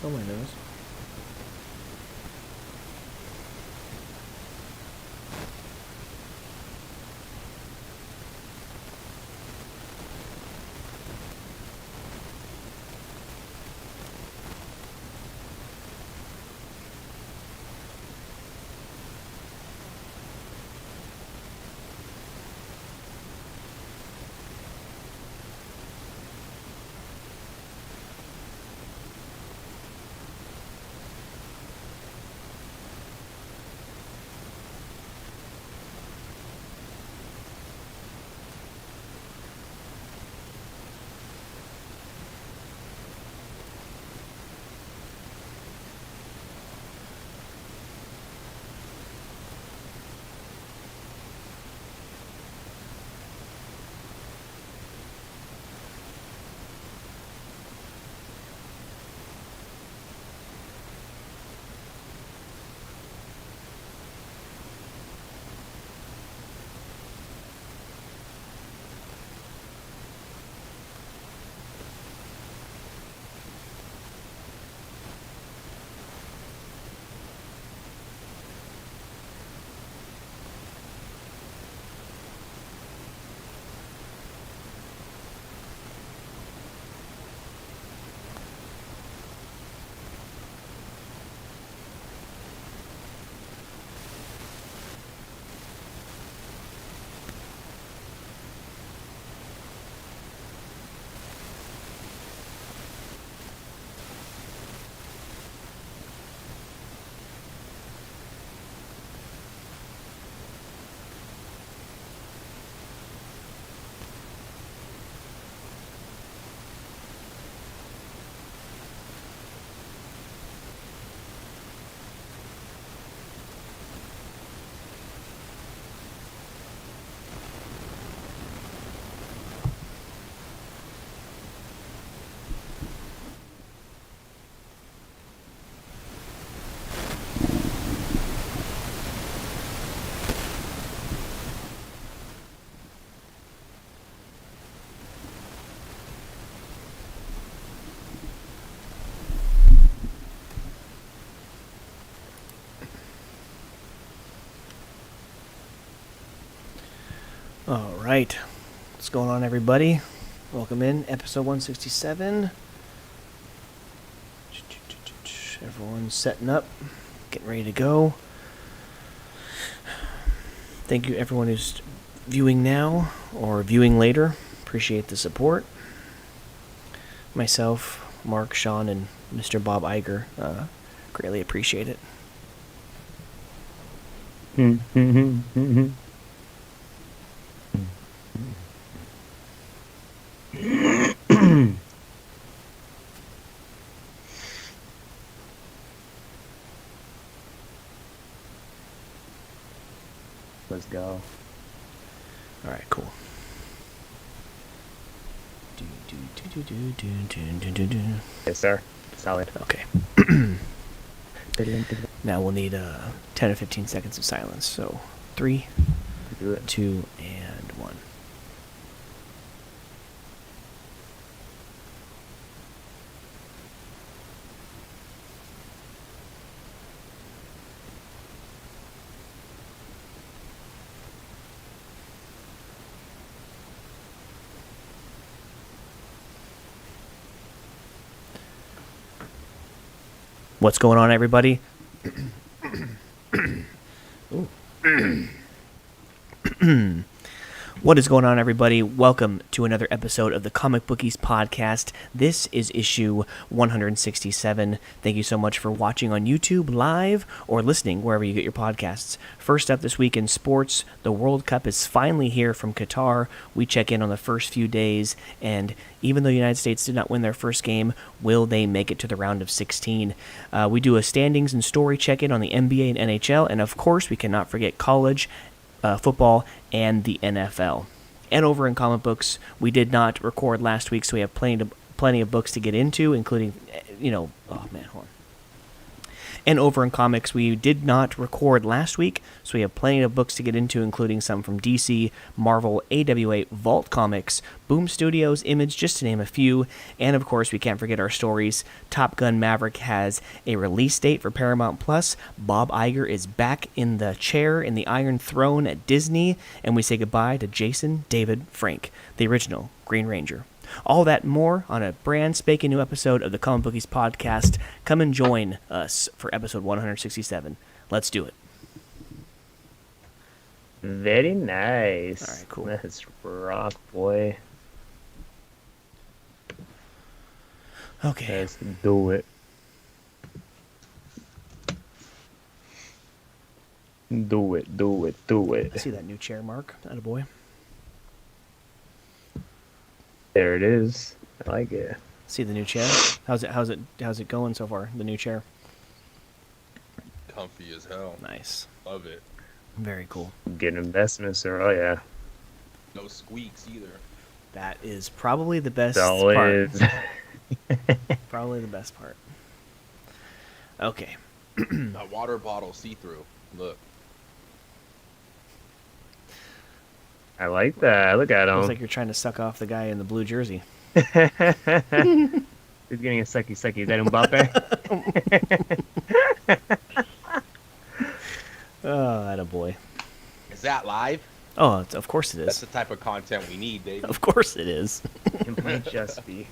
Oh, my nose. All right. What's going on, everybody? Welcome in, episode 167. Everyone's setting up, getting ready to go. Thank you, everyone who's viewing now or viewing later. Appreciate the support. Myself, Mark, Sean, and Mr. Bob Iger greatly appreciate it. Let's go. All right, cool. Yes, sir. Solid. Okay. Now we'll need 10 or 15 seconds of silence. So 3, Do it. 2, and 1. What's going on, everybody? What is going on, everybody? Welcome to another episode of the Comic Bookies podcast. This is issue 167. Thank you so much for watching on YouTube live or listening wherever you get your podcasts. First up this week in sports, the World Cup is finally here from Qatar. We check in on the first few days, and even though the United States did not win their first game, will they make it to the round of 16? We do a standings and story check-in on the NBA and NHL, and of course, we cannot forget college football and the NFL. And over in comic books, we did not record last week, so we have plenty of books to get into, including, hold on. And over in comics, we did not record last week, so we have plenty of books to get into, including some from DC, Marvel, AWA, Vault Comics, Boom Studios, Image, just to name a few. And of course, we can't forget our stories. Top Gun Maverick has a release date for Paramount Plus. Bob Iger is back in the chair in the Iron Throne at Disney. And we say goodbye to Jason David Frank, the original Green Ranger. All that and more on a brand spanking new episode of the Comic Bookies podcast. Come and join us for episode 167. Let's do it. Very nice. All right, cool. Let's rock, boy. Okay. Let's do it. Do it, do it, do I it. see that new chair, Mark. Attaboy. There it is. I like it. See the new chair? How's it going so far? The new chair. Comfy as hell. Nice. Love it. Very cool. Good investment, sir. Oh, yeah. No squeaks either. That is probably the best That's part. always. Probably the best part. Okay. That water bottle see-through. Look. I like that. Look at him. Looks like you're trying to suck off the guy in the blue jersey. He's getting a sucky. Is that Mbappe? Oh, attaboy. Is that live? Oh, of course it That's is. the type of content we need, Dave. Of course it is. It might just be.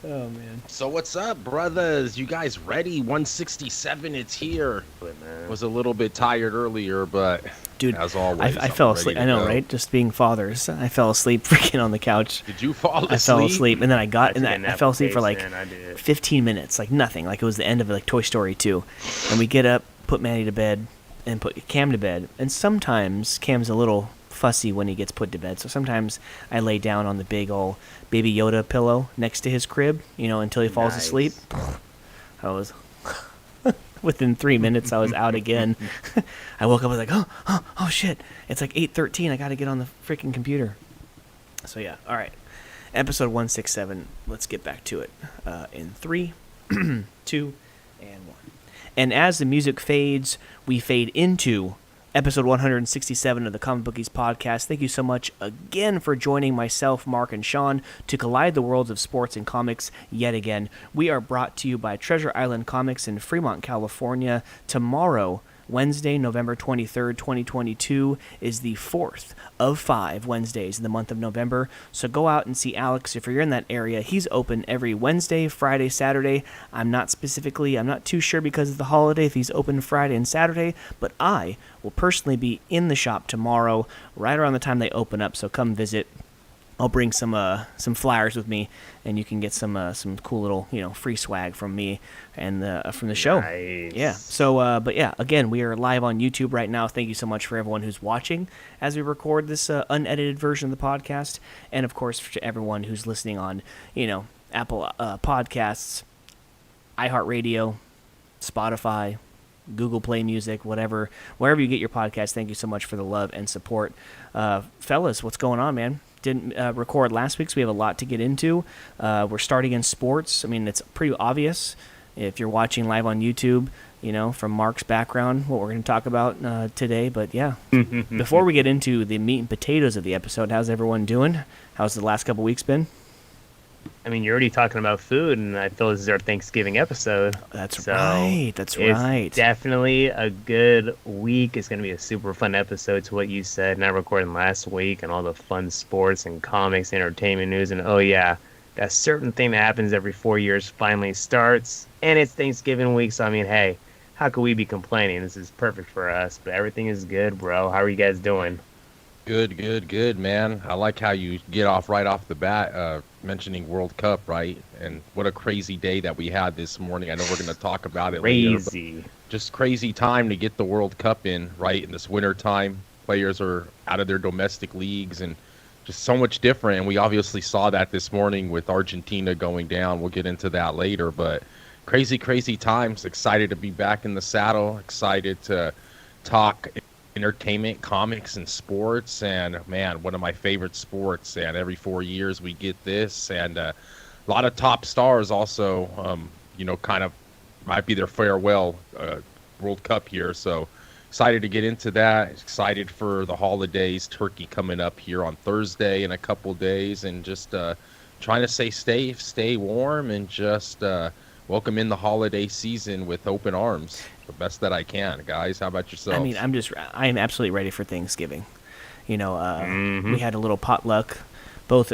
Oh, man. So what's up, brothers? You guys ready? 167, it's here. But, man. Was a little bit tired earlier, but Dude, as always, I I'm fell ready asleep. to I know, go. right? Just being fathers. I fell asleep freaking on the couch. Did you fall asleep? I fell asleep, and then I got, and took a I nap fell asleep for face, like man, I did. 15 minutes, like nothing. Like it was the end of like Toy Story 2. And we get up, put Manny to bed, and put Cam to bed. And sometimes Cam's a little fussy when he gets put to bed. So sometimes I lay down on the big old Baby Yoda pillow next to his crib, until he falls Nice. asleep. I was within 3 minutes I was out again. I woke up, I was like, oh shit. It's like 8:13. I got to get on the freaking computer. So yeah, all right. Episode 167. Let's get back to it. In 3, 2, and 1. And as the music fades, we fade into episode 167 of the Comic Bookies podcast. Thank you so much again for joining myself, Mark, and Sean to collide the worlds of sports and comics yet again. We are brought to you by Treasure Island Comics in Fremont, California. Tomorrow, Wednesday, November 23rd, 2022, is the 4th of 5 Wednesdays in the month of November. So go out and see Alex if you're in that area. He's open every Wednesday, Friday, Saturday. I'm not too sure because of the holiday if he's open Friday and Saturday, but I will personally be in the shop tomorrow right around the time they open up, so come visit. I'll bring some flyers with me, and you can get some cool little free swag from me and from the show. Nice. Yeah. So, but yeah, again, we are live on YouTube right now. Thank you so much for everyone who's watching as we record this unedited version of the podcast, and of course to everyone who's listening on Apple Podcasts, iHeartRadio, Spotify, Google Play Music, wherever you get your podcast. Thank you so much for the love and support, fellas. What's going on, man? Didn't record last week, so we have a lot to get into. We're starting in sports. I mean, it's pretty obvious if you're watching live on YouTube, from Mark's background, what we're going to talk about today. But yeah, before we get into the meat and potatoes of the episode, how's everyone doing? How's the last couple weeks been? I mean, you're already talking about food, and I feel this is our Thanksgiving episode. That's So, right. That's right. It's definitely a good week. It's going to be a super fun episode to what you said. Not recording last week and all the fun sports and comics, entertainment news. And oh, yeah, that certain thing that happens every 4 years finally starts. And it's Thanksgiving week. So, I mean, hey, how could we be complaining? This is perfect for us. But everything is good, bro. How are you guys doing? Good, man. I like how you get off right off the bat, mentioning World Cup, right? And what a crazy day that we had this morning. I know we're going to talk about it later. Crazy. But just crazy time to get the World Cup in, right? In this winter time, players are out of their domestic leagues and just so much different. And we obviously saw that this morning with Argentina going down. We'll get into that later, but crazy times. Excited to be back in the saddle. Excited to talk entertainment, comics, and sports. And man, one of my favorite sports. And every 4 years we get this, and a lot of top stars also, kind of might be their farewell World Cup here. So excited to get into that. Excited for the holidays. Turkey coming up here on Thursday in a couple days, and just trying to stay warm, and just welcome in the holiday season with open arms, the best that I can. Guys, how about yourself? I mean, I'm absolutely ready for Thanksgiving. We had a little potluck. Both,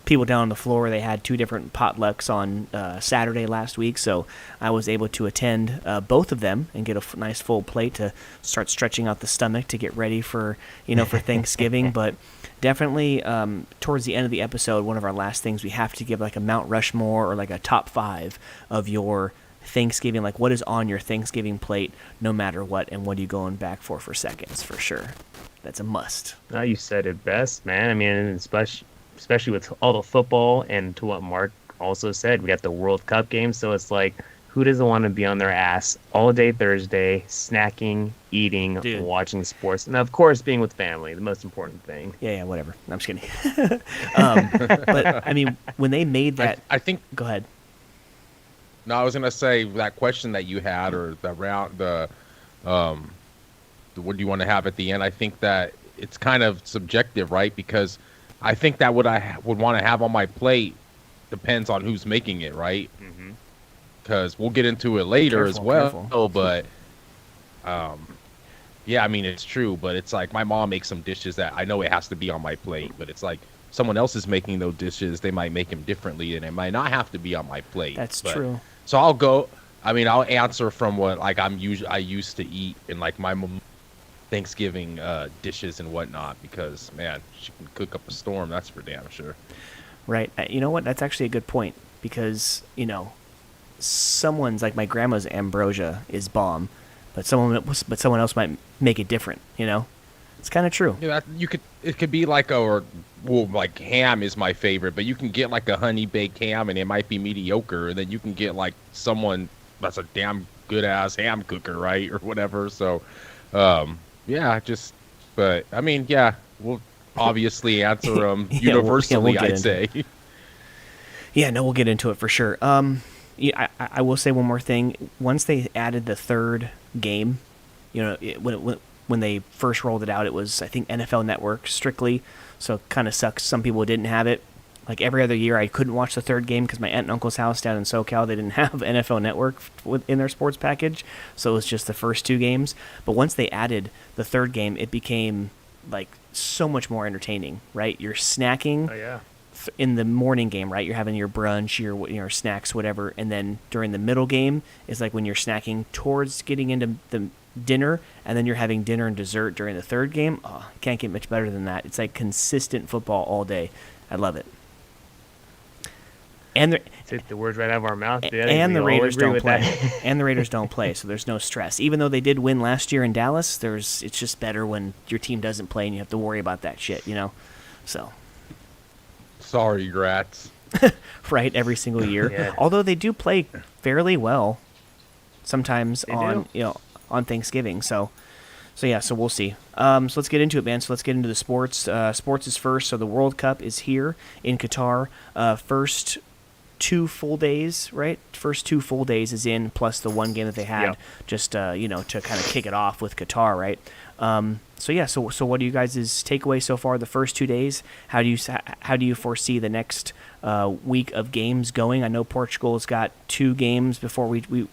people down on the floor, they had 2 different potlucks on Saturday last week, so I was able to attend both of them and get a nice full plate to start stretching out the stomach to get ready for Thanksgiving. But definitely towards the end of the episode, one of our last things, we have to give like a Mount Rushmore or like a top 5 of your Thanksgiving, like what is on your Thanksgiving plate no matter what, and what are you going back for seconds, for sure. That's a must. No, you said it best, man. I mean, especially with all the football, and to what Mark also said, we got the World Cup game, so it's like, who doesn't want to be on their ass all day Thursday, snacking, eating, Dude. watching sports, and of course being with family, the most important thing. Yeah, whatever. I'm just kidding. But I mean, when they made that, I think. go ahead. No, I was gonna say that question that you had, or what do you want to have at the end? I think that it's kind of subjective, right? Because I think that what I would want to have on my plate depends on who's making it, right? Because we'll get into it later as well. But yeah, I mean, it's true. But it's like my mom makes some dishes that I know it has to be on my plate, but it's like someone else is making those dishes. They might make them differently, and it might not have to be on my plate. That's true. So I'll answer from what like I used to eat in like my Thanksgiving dishes and whatnot, because man, she can cook up a storm, that's for damn sure. Right. You know what? That's actually a good point, because someone's like my grandma's ambrosia is bomb, but someone else might make it different. It's kind of true. Yeah, it could be like like ham is my favorite, but you can get like a honey baked ham and it might be mediocre, and then you can get like someone that's a damn good ass ham cooker, right, or whatever. So but I mean, yeah, we'll obviously answer them universally, we'll I'd say. Yeah, no, we'll get into it for sure. Yeah, I will say one more thing. Once they added the third game, when they first rolled it out, it was, I think, NFL Network strictly, so it kind of sucks. Some people didn't have it. Like every other year, I couldn't watch the third game because my aunt and uncle's house down in SoCal, they didn't have NFL Network in their sports package, so it was just the first 2 games. But once they added the third game, it became like so much more entertaining, right? You're snacking. Oh yeah. In the morning game, right? You're having your brunch, your snacks, whatever, and then during the middle game is like when you're snacking towards getting into the dinner, and then you're having dinner and dessert during the third game. Oh, can't get much better than that. It's like consistent football all day. I love it. And Take the words right out of our mouth. Dude. And the Raiders don't play. And the Raiders don't play, so there's no stress. Even though they did win last year in Dallas, it's just better when your team doesn't play and you have to worry about that shit, So. Sorry, Grats. Right, every single year. Yeah. Although they do play fairly well sometimes They on Thanksgiving. So we'll see. So let's get into it, man. So let's get into the sports. Sports is first. So the World Cup is here in Qatar. First 2 full days, right? First 2 full days is in, plus the 1 game that they had, just to kind of kick it off with Qatar, right? So what are you guys' takeaway so far? The first 2 days, how do you foresee the next week of games going? I know Portugal's got 2 games before we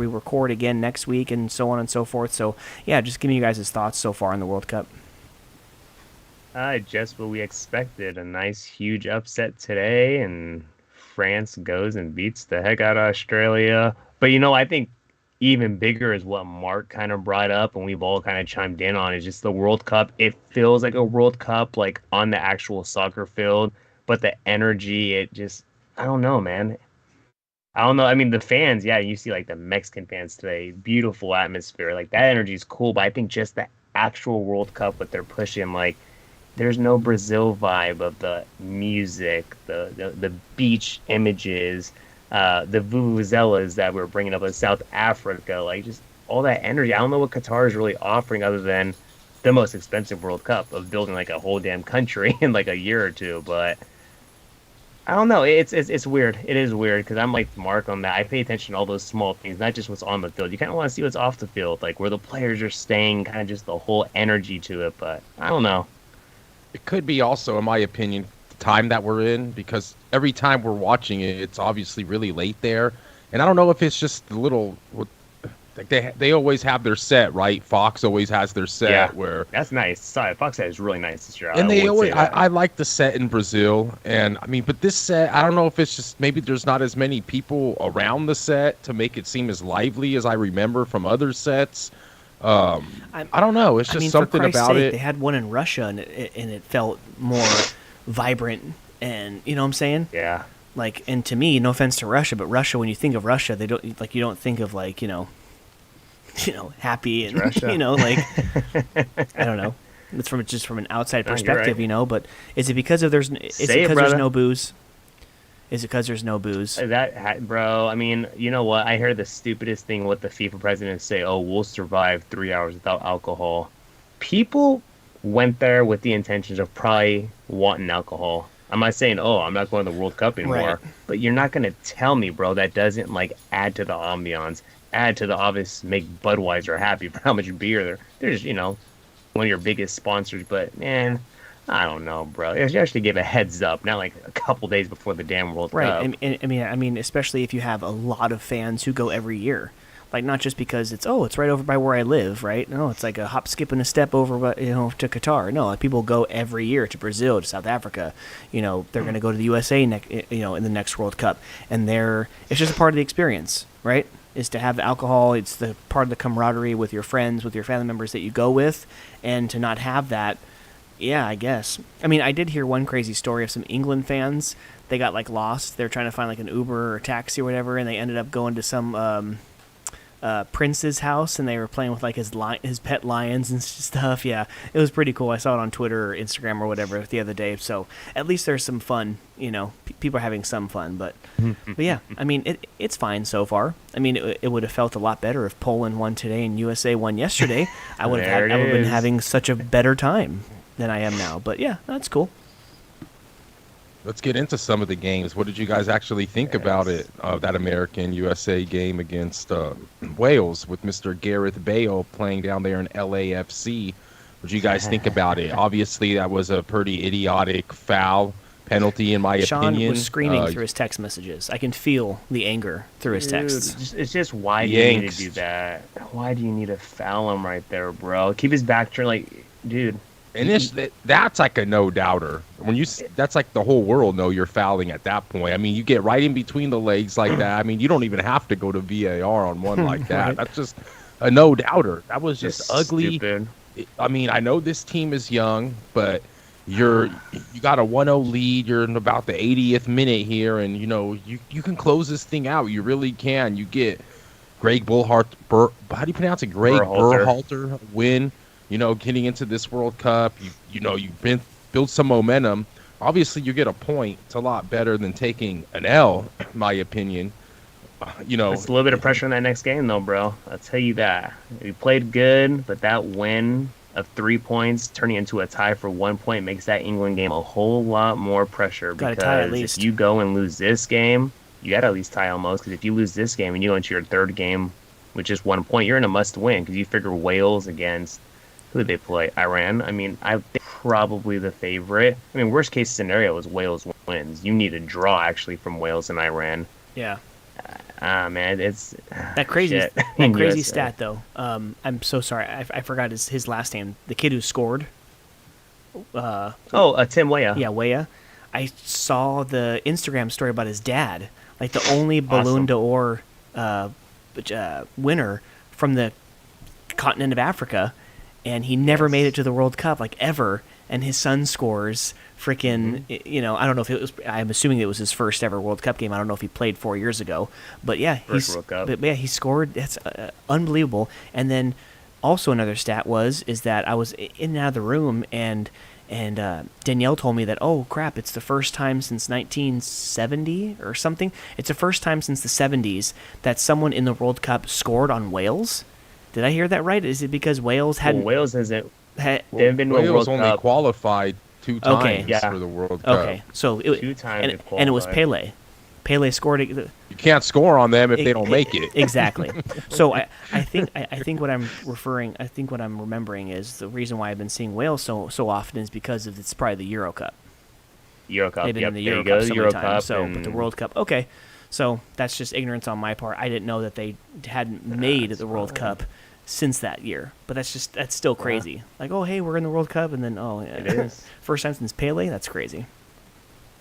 record again next week, and so on and so forth. So yeah, just give me you guys' thoughts so far in the World Cup. Just what we expected. A nice, huge upset today, and France goes and beats the heck out of Australia. But I think even bigger is what Mark kind of brought up, and we've all kind of chimed in on, is just the World Cup. It feels like a World Cup, like on the actual soccer field, but the energy, I don't know, man. I don't know. I mean, the fans, yeah, you see like the Mexican fans today, beautiful atmosphere. Like that energy is cool, but I think just the actual World Cup, what they're pushing, like there's no Brazil vibe of the music, the beach images, the vuvuzelas that we're bringing up in South Africa, like just all that energy. I don't know what Qatar is really offering other than the most expensive World Cup of building like a whole damn country in like a year or two. But I don't know. It's weird. It is weird because I'm like Mark on that. I pay attention to all those small things, not just what's on the field. You kind of want to see what's off the field, like where the players are staying, kind of just the whole energy to it. But I don't know. It could be also, in my opinion, the time that we're in, because every time we're watching it, it's obviously really late there. And I don't know if it's just the little, like they always have their set, right? Fox always has their set Yeah, where, that's nice. Sorry, Fox is really nice this year. and I they would always, say that. I like the set in Brazil. And I mean, but this set, I don't know if it's just maybe there's not as many people around the set to make it seem as lively as I remember from other sets. I don't know. It's just for something Christ's about sake, it. they had one in Russia, and it felt more vibrant, and you know what I'm saying? Yeah. Like, and to me, no offense to Russia, but Russia, when you think of Russia, they don't like you don't think of like happy and Russia. like I don't know. It's from an outside No, you're perspective, right. But is it because there's brother. no booze? Is it because there's no booze? Bro, I mean, you know what? I heard the stupidest thing what the FIFA president say, oh, we'll survive 3 hours without alcohol. People went there with the intentions of probably wanting alcohol. I'm not saying, oh, I'm not going to the World Cup anymore. Right. But you're not going to tell me, bro, that doesn't, like, add to the ambiance, add to the obvious, make Budweiser happy for how much beer they're just, one of your biggest sponsors. But, man, I don't know, bro. You actually give a heads up, not like a couple days before the damn World Cup. Right. I mean, especially if you have a lot of fans who go every year, like not just because it's right over by where I live, right? No, it's like a hop, skip, and a step over, to Qatar. No, like people go every year to Brazil, to South Africa. They're going to go to the USA in the next World Cup, and it's just a part of the experience, right? Is to have the alcohol. It's the part of the camaraderie with your friends, with your family members that you go with, and to not have that. Yeah, I guess. I mean, I did hear one crazy story of some England fans. They got like lost. They're trying to find like an Uber or taxi or whatever, and they ended up going to some prince's house, and they were playing with like his pet lions and stuff. Yeah, it was pretty cool. I saw it on Twitter or Instagram or whatever the other day. So at least there's some fun. People are having some fun. But yeah, I mean, it's fine so far. I mean, it would have felt a lot better if Poland won today and USA won yesterday. I would have been having such a better time than I am now. But yeah, that's cool. Let's get into some of the games. What did you guys actually think about it? That American USA game against Wales with Mr. Gareth Bale playing down there in LAFC. What did you guys think about it? Obviously, that was a pretty idiotic foul penalty, in my opinion. Sean was screaming through his text messages. I can feel the anger through his texts. It's just why do you need to do that? Why do you need to foul him right there, bro? Keep his back turned, like, dude. And that's like a no-doubter. That's like the whole world know you're fouling at that point. I mean, you get right in between the legs like that. I mean, you don't even have to go to VAR on one like that. Right. That's just a no-doubter. That was just ugly. Stupid. I mean, I know this team is young, but you got a 1-0 lead. You're in about the 80th minute here, and you can close this thing out. You really can. You get Greg how do you pronounce it? Greg Berhalter win. Getting into this World Cup, you've built some momentum. Obviously, you get a point. It's a lot better than taking an L, in my opinion. It's a little bit of pressure in that next game, though, bro. I'll tell you that. We played good, but that win of 3 points turning into a tie for 1 point makes that England game a whole lot more pressure. Gotta tie at Because least. if you go and lose this game, you got to at least tie almost. Because if you lose this game and you go into your third game with just 1 point, you're in a must-win. Because you figure Wales against... Who did they play? Iran? I mean, I think probably the favorite. I mean, worst case scenario is Wales wins. You need a draw, actually, from Wales and Iran. Yeah. Man, it's... That crazy, shit. that crazy USA. stat though. I'm so sorry. I forgot his last name. The kid who scored. Tim Weah. Yeah, Weah. I saw the Instagram story about his dad, like the only Ballon d'Or winner from the continent of Africa, and he never made it to the World Cup, like ever. And his son scores freaking, I don't know if it was. I'm assuming it was his first ever World Cup game. I don't know if he played 4 years ago, but yeah, World Cup. But yeah, he scored. That's unbelievable. And then also another stat is that I was in and out of the room, and Danielle told me that, oh crap, it's the first time since 1970 or something. It's the first time since the 70s that someone in the World Cup scored on Wales. Did I hear that right? Is it because Wales hadn't? Wales hasn't. They've been to a Wales World only Cup. qualified 2 Okay. times Yeah. for the World Cup. Okay, so it 2 times and, they've and it was qualified. Pele. Pele scored. You can't score on them if they don't make it. Exactly. So I think what I'm remembering is the reason why I've been seeing Wales so often is because of it's probably the Euro Cup. Euro Cup. They've been Yep, in the there Euro you go, Cup so Euro many times. Cup. So, but the and World Cup, okay. So that's just ignorance on my part. I didn't know that they hadn't made that's the World fine. Cup since that year. But that's still crazy. Like, oh hey, we're in the World Cup, and then It is. first time since Pele. That's crazy.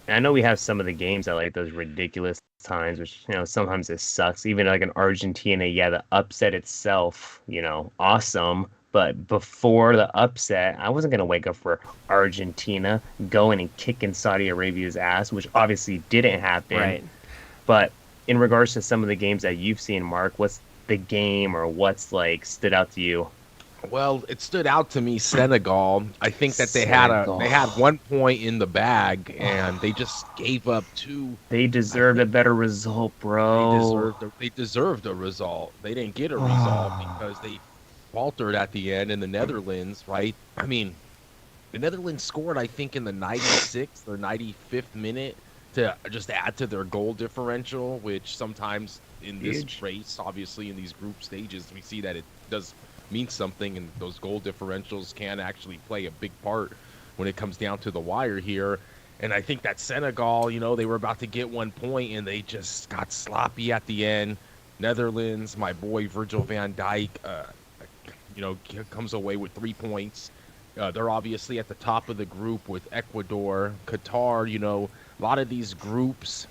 And I know we have some of the games at like those ridiculous times, which sometimes it sucks. Even like an Argentina, yeah, the upset itself, awesome. But before the upset, I wasn't gonna wake up for Argentina going and kicking Saudi Arabia's ass, which obviously didn't happen. Right. But in regards to some of the games that you've seen, Mark, what's the game or what's like stood out to you? Well, it stood out to me Senegal. I think that they had Senegal. 1 point in the bag and they just gave up 2. They deserved a better result, bro. They deserved a result. They didn't get a result because they faltered at the end in the Netherlands, right? I mean, the Netherlands scored, I think, in the 96th or 95th minute to just add to their goal differential, which sometimes in this Huge. race, obviously in these group stages, we see that it does mean something, and those goal differentials can actually play a big part when it comes down to the wire here. And I think that Senegal, they were about to get 1 point, and they just got sloppy at the end. Netherlands, my boy Virgil van Dijk, comes away with 3 points. They're obviously at the top of the group with Ecuador, Qatar. A lot of these groups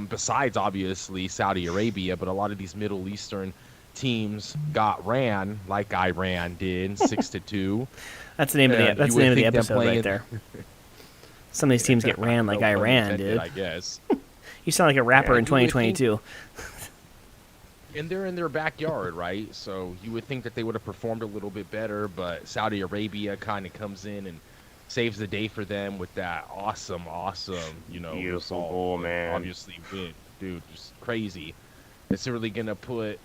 besides obviously Saudi Arabia, but a lot of these Middle Eastern teams got ran like Iran did 6-2. That's the name of And the you would think them episode right playing- there. Some of these teams get ran like No pun Iran, intended, dude. I guess. You sound like a rapper Yeah, in you would 2022. And they're in their backyard, right? So you would think that they would have performed a little bit better, but Saudi Arabia kind of comes in and saves the day for them with that awesome, Beautiful result. goal, man. Obviously, win, dude, just crazy. It's really gonna put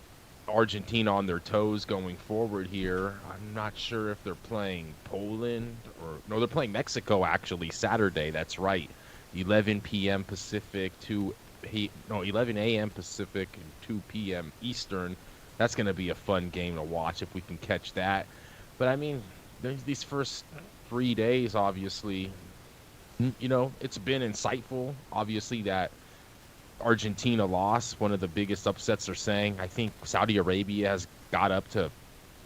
Argentina on their toes going forward here. I'm not sure if they're playing Poland or no, they're playing Mexico actually Saturday. That's right, 11 p.m. Pacific, 11 a.m. Pacific and 2 p.m. Eastern. That's gonna be a fun game to watch if we can catch that. But I mean, these first 3 days, obviously, it's been insightful. Obviously, that Argentina lost, one of the biggest upsets they're saying. I think Saudi Arabia has got up to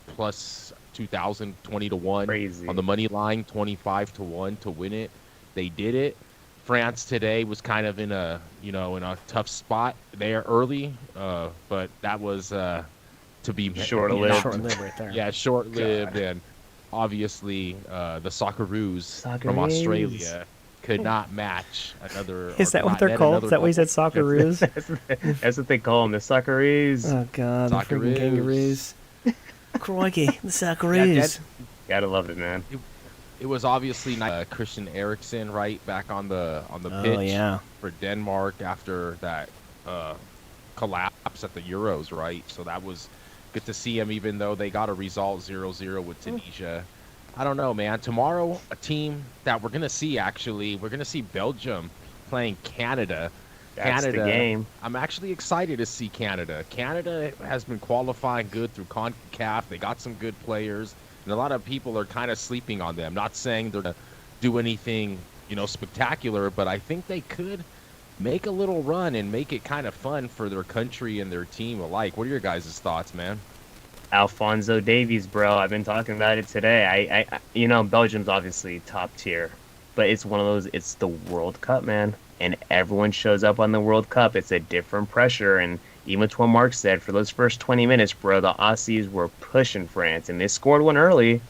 plus 2,000, 20-1 Crazy. on the money line, 25-1 to win it. They did it. France today was kind of in a tough spot there early, but that was to be Short-lived. not- Short-lived right there. Yeah, short-lived, God. and obviously the Socceroos from Socceroos. Australia could not match another. Is or that what not they're net called? another Is that what you double. said, Socceroos? That's what they call them, the Socceroos. Oh god, the freaking Socceroos. kangaroos. Crikey, the Yeah, Socceroos. Gotta love it, man. It was obviously Christian Eriksen right back on the pitch Oh yeah. for Denmark after that collapse at the Euros, right? So that was good to see him, even though they got a result 0-0 with Tunisia. I don't know, man. Tomorrow, a team that we're gonna see we're gonna see Belgium playing Canada. That's Canada, the game. I'm actually excited to see Canada. Canada has been qualifying good through CONCACAF. They got some good players, and a lot of people are kind of sleeping on them. Not saying they're gonna do anything, spectacular, but I think they could make a little run and make it kind of fun for their country and their team alike. What are your guys' thoughts, man? Alphonso Davies, bro. I've been talking about it today. I Belgium's obviously top tier, but it's one of those. It's the World Cup, man, and everyone shows up on the World Cup. It's a different pressure, and even with what Mark said, for those first 20 minutes, bro, the Aussies were pushing France, and they scored one early.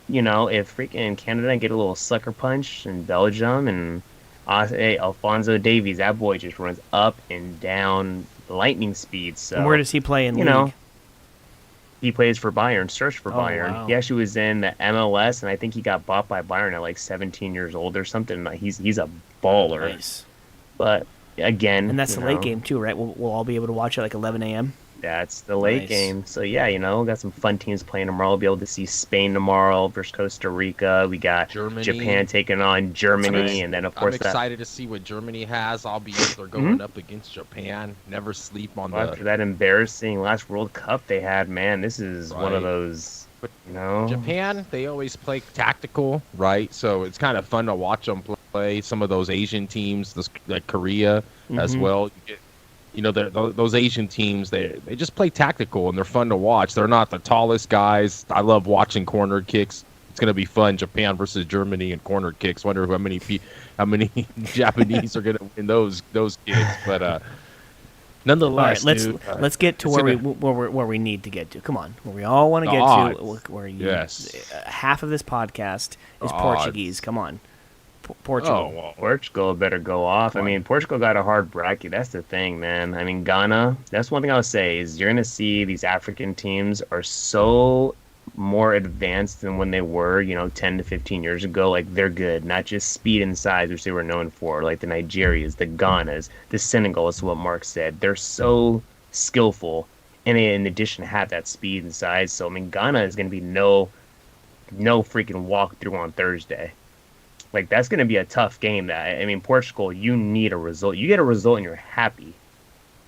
If freaking Canada get a little sucker punch in Belgium, and hey, Alphonso Davies, that boy just runs up and down lightning speed. So And where does he play in you league? know, he plays for Bayern, searched for Oh, Bayern. wow. He actually was in the MLS, and I think he got bought by Bayern at like 17 years old or something. He's a baller. Nice. But again, And that's the late game too, right? We'll all be able to watch it like 11 a.m. That's the late Nice. game. So yeah, got some fun teams playing tomorrow. We'll be able to see Spain tomorrow versus Costa Rica. We got Germany. Japan taking on Germany, and then of I'm course that excited to see what Germany has, albeit they're Mm-hmm. going up against Japan. Never sleep on after that embarrassing last World Cup they had, man, this is one of Right. those, But you know. Japan, they always play tactical, right? So it's kind of fun to watch them play. Some of those Asian teams, like Korea as Mhm. well. Those Asian teams, they just play tactical and they're fun to watch. They're not the tallest guys. I love watching corner kicks. It's going to be fun. Japan versus Germany in corner kicks. Wonder how many Japanese are going to win those kicks. But All right, nonetheless, let's dude, let's get to it's where we need to get to. Come on, where we all want to The get odds. to. Where you, Yes. half of this podcast is The Portuguese. odds. Come on, Portugal. oh, well, Portugal better go off. I Come on. mean, Portugal got a hard bracket. That's the thing, man. I mean, Ghana, that's one thing I'll say is you're going to see these African teams are so more advanced than when they were, 10 to 15 years ago. Like, they're good, not just speed and size, which they were known for, like the Nigerias, the Ghanas, the Senegal, is what Mark said. They're so skillful, and they, in addition, have that speed and size. So, I mean, Ghana is going to be no freaking walkthrough on Thursday. Like, that's going to be a tough game. I mean, Portugal, you need a result. You get a result and you're happy.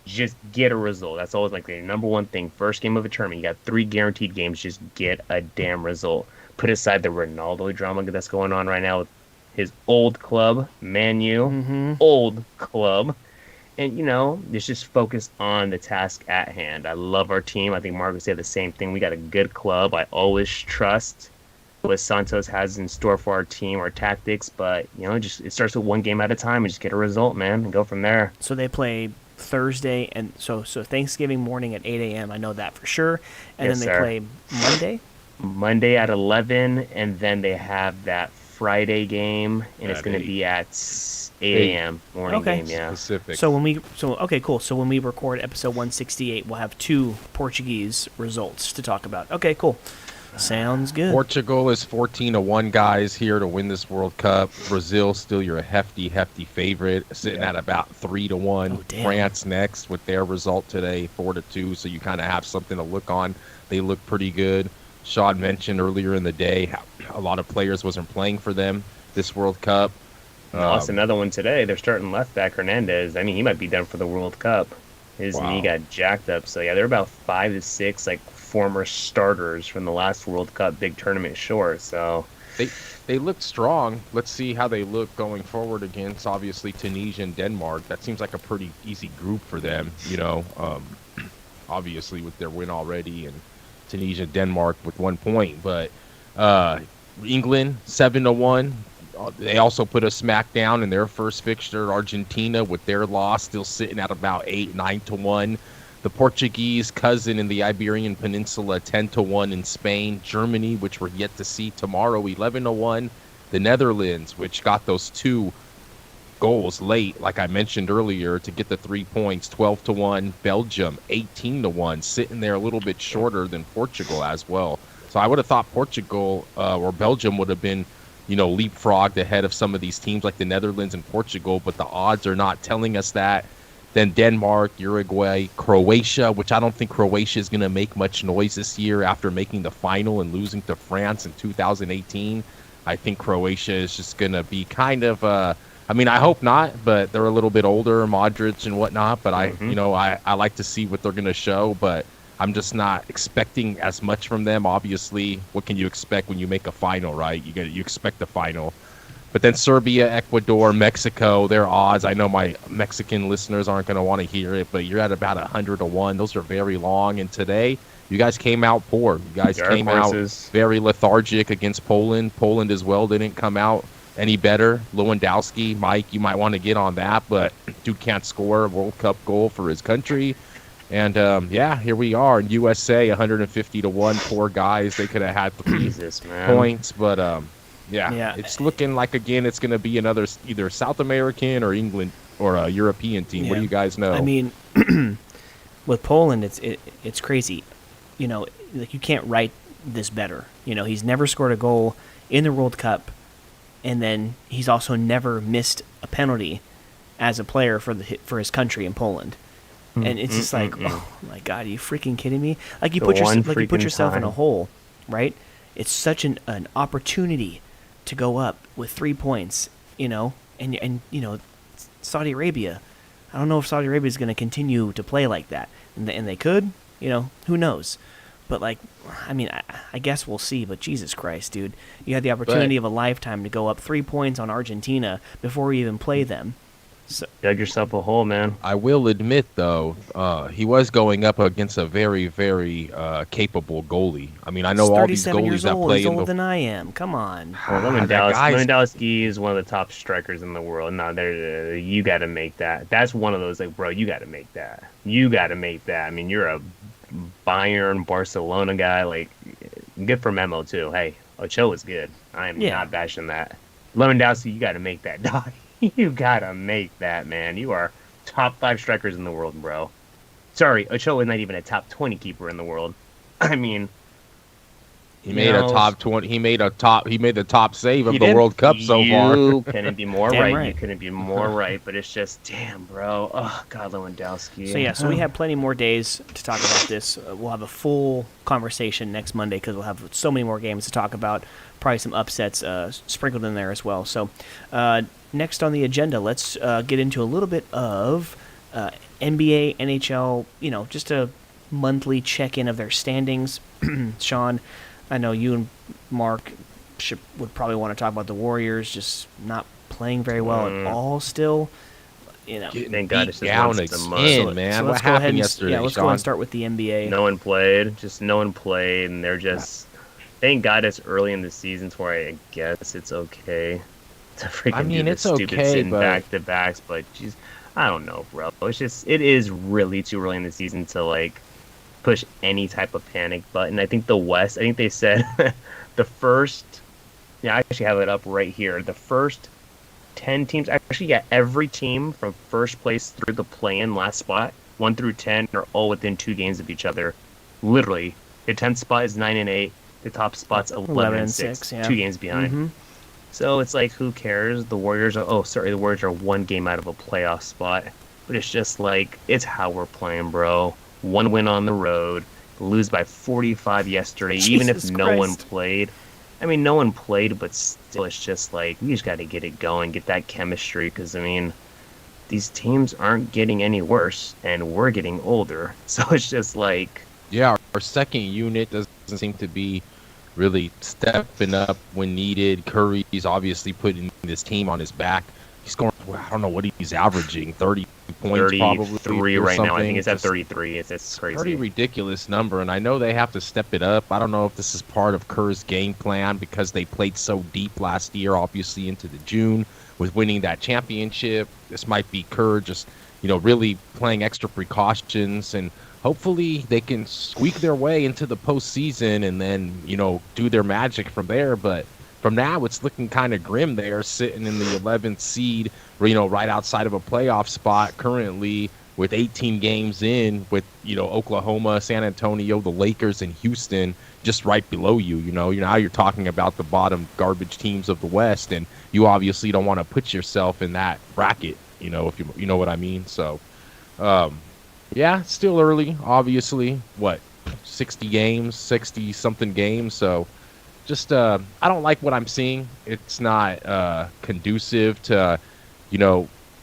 Just get a result. That's always like the number one thing. First game of a tournament, you got 3 guaranteed games. Just get a damn result. Put aside the Ronaldo drama that's going on right now with his old club, Man U, Mm-hmm. old club. And, let's just focus on the task at hand. I love our team. I think Mark would say the same thing. We got a good club. I always trust what Santos has in store for our team, our tactics. But, just it starts with one game at a time and just get a result, man, and go from there. So they play Thursday, and so Thanksgiving morning at 8 a.m. I know that for sure. And Yes, then they sir. play Monday at 11, and then they have that Friday game, and it's At going to 8. be at 8 a.m. morning Okay. game, yeah. Pacific. So okay, cool. So when we record episode 168, we'll have 2 Portuguese results to talk about. Okay, cool. Sounds good. Portugal is 14-1, guys, here to win this World Cup. Brazil still your hefty favorite, sitting at about 3-1. Oh, damn. France next with their result today, 4-2. So you kind of have something to look on. They look pretty good. Sean mentioned earlier in the day how a lot of players wasn't playing for them this World Cup. Lost another one today. They're starting left back Hernandez. I mean, he might be done for the World Cup. His Wow. knee got jacked up. So, yeah, they're about 5 to 6, former starters from the last World Cup big tournament short. So, They look strong. Let's see how they look going forward against, obviously, Tunisia and Denmark. That seems like a pretty easy group for them, obviously with their win already, and Tunisia, Denmark with 1 point. But England, 7-1. They also put a smackdown in their first fixture. Argentina, with their loss, still sitting at about 8-9-1. The Portuguese cousin in the Iberian Peninsula, 10-1 in Spain. Germany, which we're yet to see tomorrow, 11-1. The Netherlands, which got those 2 goals late, like I mentioned earlier, to get the 3 points, 12-1. Belgium, 18-1, sitting there a little bit shorter than Portugal as well. So I would have thought Portugal or Belgium would have been, leapfrogged ahead of some of these teams like the Netherlands and Portugal, but the odds are not telling us that. Then Denmark, Uruguay, Croatia, which I don't think Croatia is going to make much noise this year after making the final and losing to France in 2018. I think Croatia is just going to be kind of, I hope not, but they're a little bit older, Modric and whatnot. But I like to see what they're going to show, but I'm just not expecting as much from them. Obviously, what can you expect when you make a final, right? You expect a final. But then Serbia, Ecuador, Mexico, their odds. I know my Mexican listeners aren't going to want to hear it, but you're at about 100-1. Those are very long. And today, you guys came out poor. You guys came out very lethargic against Poland. Poland as well didn't come out any better. Lewandowski, Mike, you might want to get on that, but dude can't score a World Cup goal for his country. And, here we are. In USA, 150-1. Poor guys. They could have had 3 points, but... Yeah, it's looking like, again, it's going to be another either South American or England or a European team. Yeah. What do you guys know? I mean, with Poland, it's crazy. You can't write this better. He's never scored a goal in the World Cup, and then he's also never missed a penalty as a player for his country in Poland. And it's just like, oh my God, are you freaking kidding me? Like you The put one yourself in a freaking hole, right? It's such an opportunity to go up with 3 points, and Saudi Arabia. I don't know if Saudi Arabia is going to continue to play like that, and they could, who knows? But like, I mean, I guess we'll see. But Jesus Christ, dude, you had the opportunity of a lifetime to go up 3 points on Argentina before we even play them. So, Dug yourself a hole, man. I will admit, though, he was going up against a very, very capable goalie. I mean, I know all these 37 goalies years that old. play He's in older the. than I am. Come on. Well, that guy's- Lewandowski is one of the top strikers in the world. No, you got to make that. That's one of those, like, bro, you got to make that. You got to make that. I mean, you're a Bayern, Barcelona guy. Like, good for Memo, too. Hey, Ochoa is good. I am not bashing that. Lewandowski, you got to make that, dog. You got to make that, man. You are top 5 strikers in the world, bro. Sorry, Ochoa is not even a top 20 keeper in the world. I mean, he made a top 20. He made the top save of the World Cup so far. You couldn't be more Damn right. You couldn't be more right. But it's just, damn, bro. Oh, God, Lewandowski. So we have plenty more days to talk about this. We'll have a full conversation next Monday because we'll have so many more games to talk about. Probably some upsets sprinkled in there as well. So next on the agenda, let's get into a little bit of NBA, NHL, just a monthly check-in of their standings. Sean, I know you and Mark would probably want to talk about the Warriors just not playing very well at all still. Thank God it's just down once a month. again, man. So What let's go ahead happened and, yesterday, let's Sean? go and start with the NBA. No one played. Just no one played, and they're just. Thank God it's early in the season to where I guess it's okay to freaking do this it's stupid okay, sitting but back-to-backs, but geez, I don't know, bro. It is really too early in the season to like push any type of panic button. I think the West. I think they said the first. Yeah, I actually have it up right here. The first 10 teams. Actually, yeah, every team from first place through the play-in last spot, 1 through 10, are all within 2 games of each other. Literally, the 10th spot is 9-8. The top spot's 11-6, yeah. 2 games behind. Mm-hmm. So it's like, who cares? The Warriors are. The Warriors are 1 game out of a playoff spot. But it's just like, it's how we're playing, bro. 1 win on the road, lose by 45 yesterday, even if no one played. I mean, no one played, but still, it's just like, we just got to get it going, get that chemistry, because, I mean, these teams aren't getting any worse, and we're getting older. So it's just like... Yeah, our second unit doesn't seem to be really stepping up when needed. Curry's obviously putting this team on his back. He's scoring, I don't know what he's averaging, 30 points probably. 33 right now. I think it's at Just 33. It's crazy. pretty ridiculous number, and I know they have to step it up. I don't know if this is part of Kerr's game plan because they played so deep last year, obviously into the June, with winning that championship. This might be Kerr just, really playing extra precautions, and hopefully they can squeak their way into the postseason and then, do their magic from there. But from now, it's looking kind of grim there, sitting in the 11th seed, right outside of a playoff spot currently with 18 games in with, Oklahoma, San Antonio, the Lakers, and Houston just right below you. Now you're talking about the bottom garbage teams of the West, and you obviously don't want to put yourself in that bracket, if you know what I mean. So, yeah, still early, obviously. 60-something games. So just, I don't like what I'm seeing. It's not conducive to,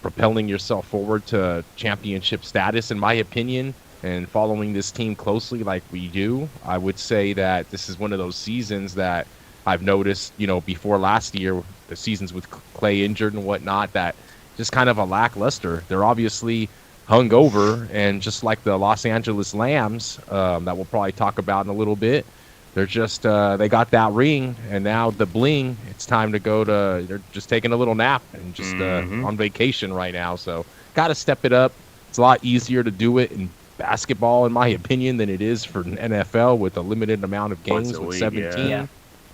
propelling yourself forward to championship status, in my opinion. And following this team closely like we do, I would say that this is one of those seasons that I've noticed, before last year, the seasons with Clay injured and whatnot, that just kind of a lackluster. They're obviously hungover, and just like the Los Angeles Lambs, that we'll probably talk about in a little bit, they're just they got that ring, and now the bling. It's time to go to. They're just taking a little nap and just on vacation right now. So got to step it up. It's a lot easier to do it in basketball, in my opinion, than it is for NFL with a limited amount of games with 17. Yeah.